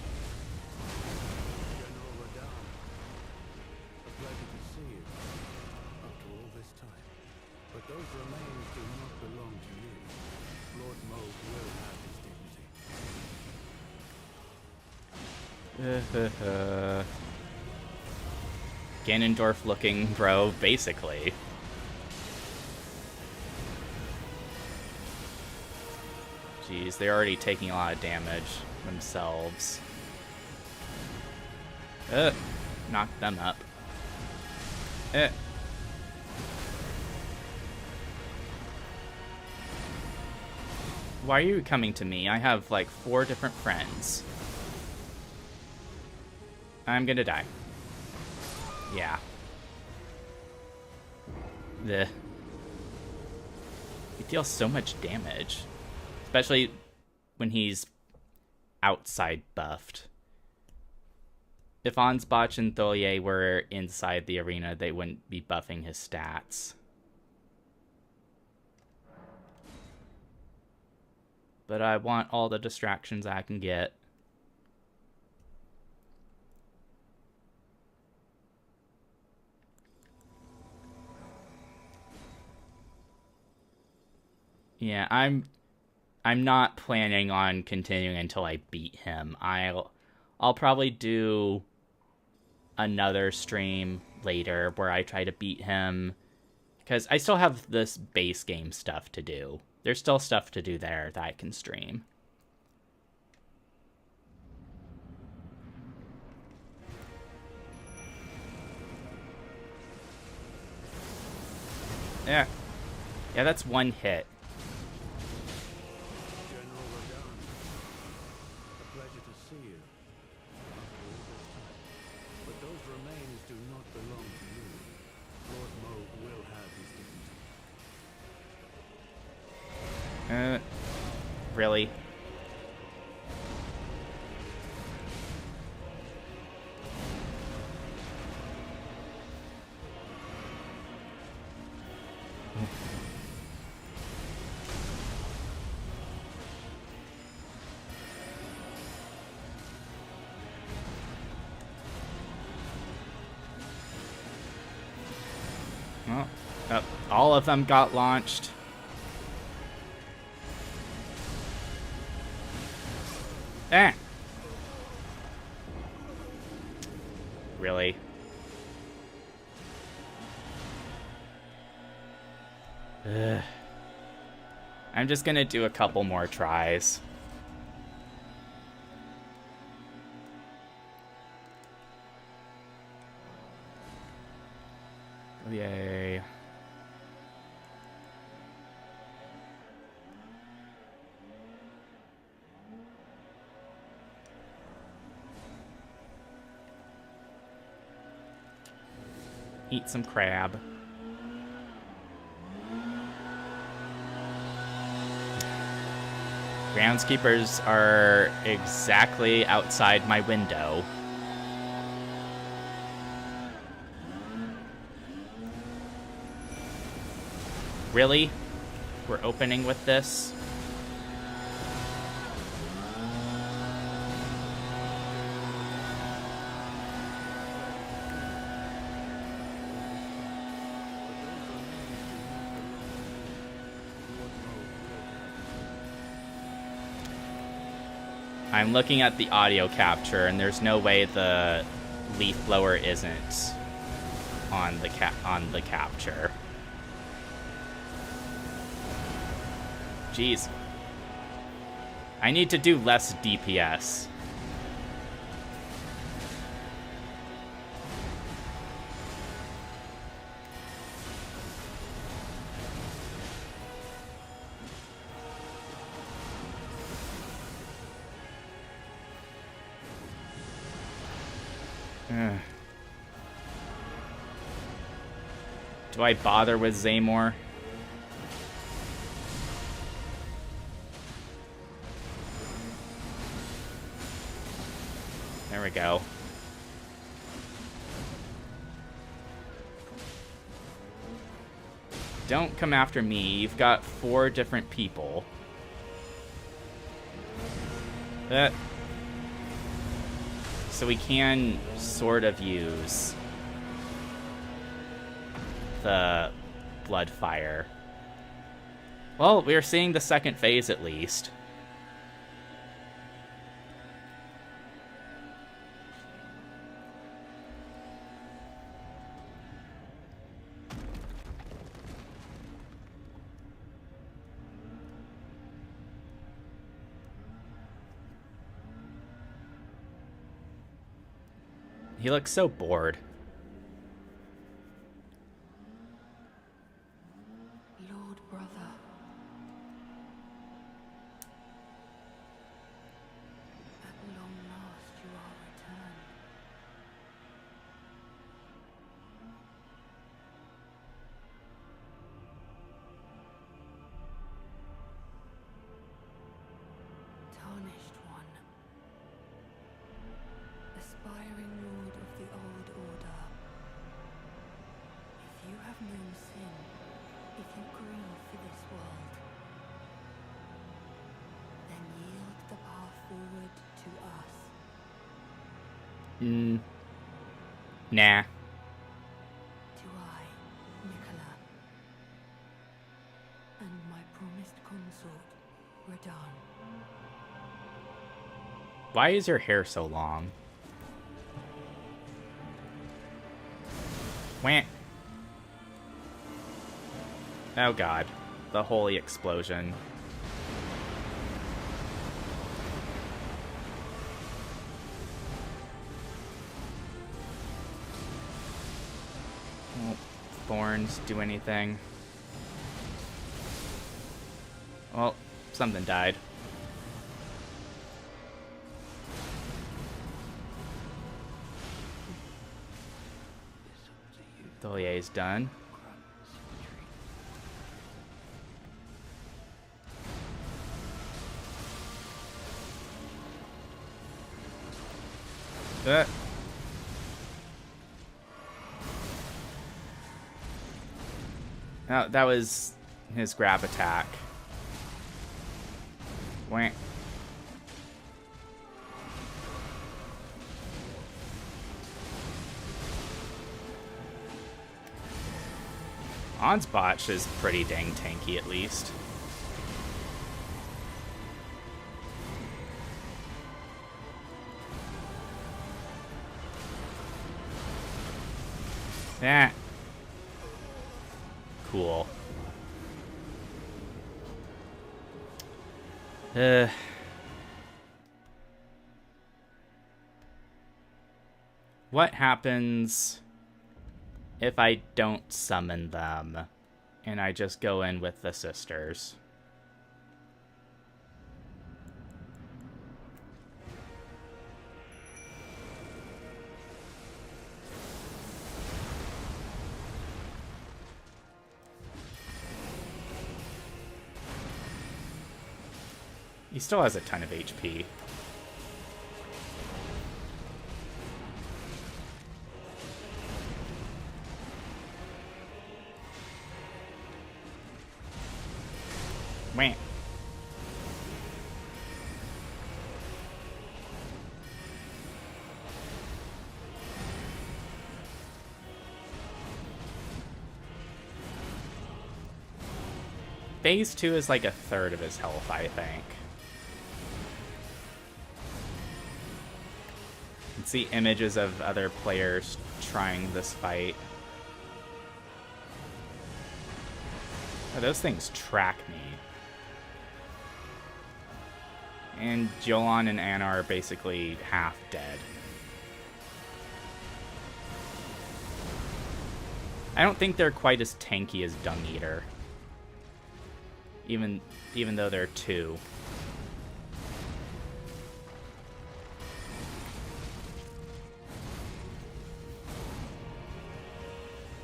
Those remains do not belong to you. Lord Moog will have his dignity. Ganondorf looking bro, basically. Jeez, they're already taking a lot of damage themselves. Knock them up. Why are you coming to me? I have like 4 different friends. I'm gonna die. Yeah. He deals so much damage. Especially when he's outside buffed. If Ansbach and Tholye were inside the arena, they wouldn't be buffing his stats. But I want all the distractions I can get. Yeah, I'm not planning on continuing until I beat him. I'll probably do another stream later where I try to beat him, because I still have this base game stuff to do. There's still stuff to do there that I can stream. Yeah. Yeah, that's one hit. General Radon, a pleasure to see you. But those remains do not belong to you. Lord Moog will have his dignity. Really? Well, all of them got launched. really. Ugh. I'm just gonna do a couple more tries. Yay. Eat some crab. Groundskeepers are exactly outside my window. Really? We're opening with this? I'm looking at the audio capture, and there's no way the leaf blower isn't on the capture. Jeez. I need to do less DPS. Do I bother with Zaymore? There we go. Don't come after me. You've got 4 different people. So we can sort of use the blood fire. Well, we're seeing the second phase at least. He looks so bored. Lord brother. At long last you are returned. Tarnished one. Aspiring lord of the old order. If you have known sin, if you grieve for this world, then yield the path forward to us. Nah. To I, Nicola, and my promised consort, Radahn. Why is your hair so long? Wah. Oh god. The holy explosion. Won't thorns do anything? Well, something died. Dolier's done. Oh, that was his grab attack. Wah. Ansbotch is pretty dang tanky, at least. Ah. Cool. What happens if I don't summon them and I just go in with the sisters? He still has a ton of HP. Wham. Phase 2 is like a third of his health, I think. You can see images of other players trying this fight. Oh, those things track me. And Jolan and Anna are basically half dead. I don't think they're quite as tanky as Dung Eater. Even though they're 2.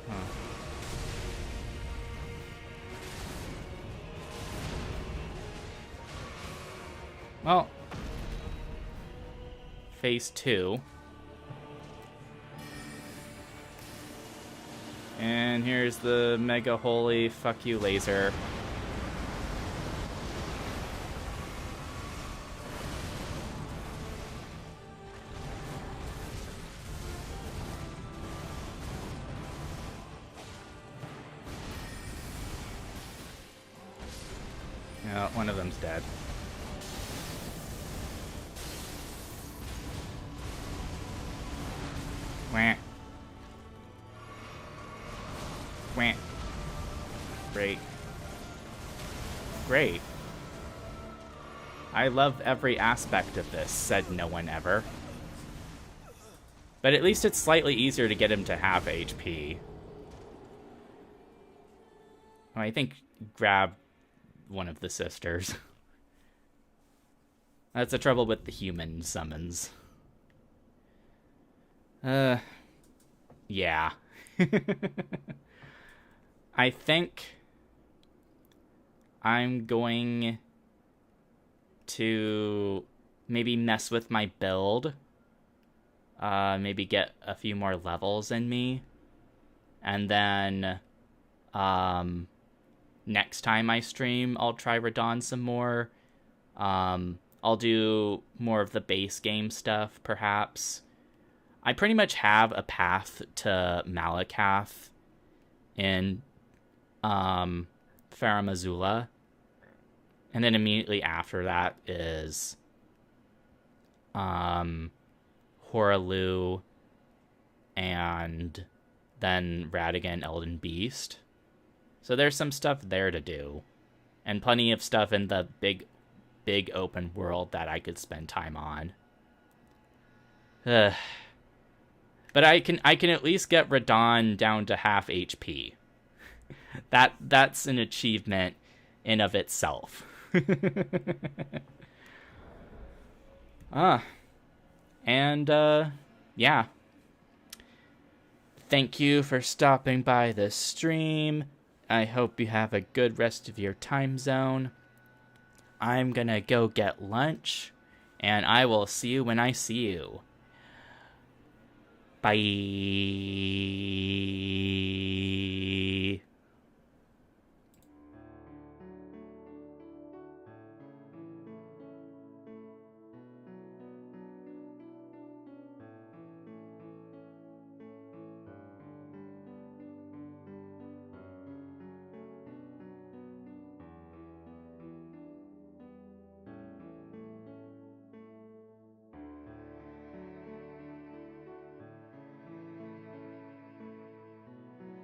Huh. Well, phase 2. And here's the mega holy fuck you laser. Yeah, one of them's dead. Wah. Wah. Great. Great. I love every aspect of this, said no one ever. But at least it's slightly easier to get him to have HP. Oh, I think grab one of the sisters. That's the trouble with the human summons. Yeah. I think I'm going to maybe mess with my build. Maybe get a few more levels in me. And then, next time I stream, I'll try Radon some more. I'll do more of the base game stuff, perhaps. I pretty much have a path to Malakath in Faramazula. And then immediately after that is Horalu and then Radigan Elden Beast. So there's some stuff there to do. And plenty of stuff in the big open world that I could spend time on. But I can at least get Radon down to half HP. That's an achievement in of itself. Yeah. Thank you for stopping by this stream. I hope you have a good rest of your time zone. I'm gonna go get lunch, and I will see you when I see you. Bye.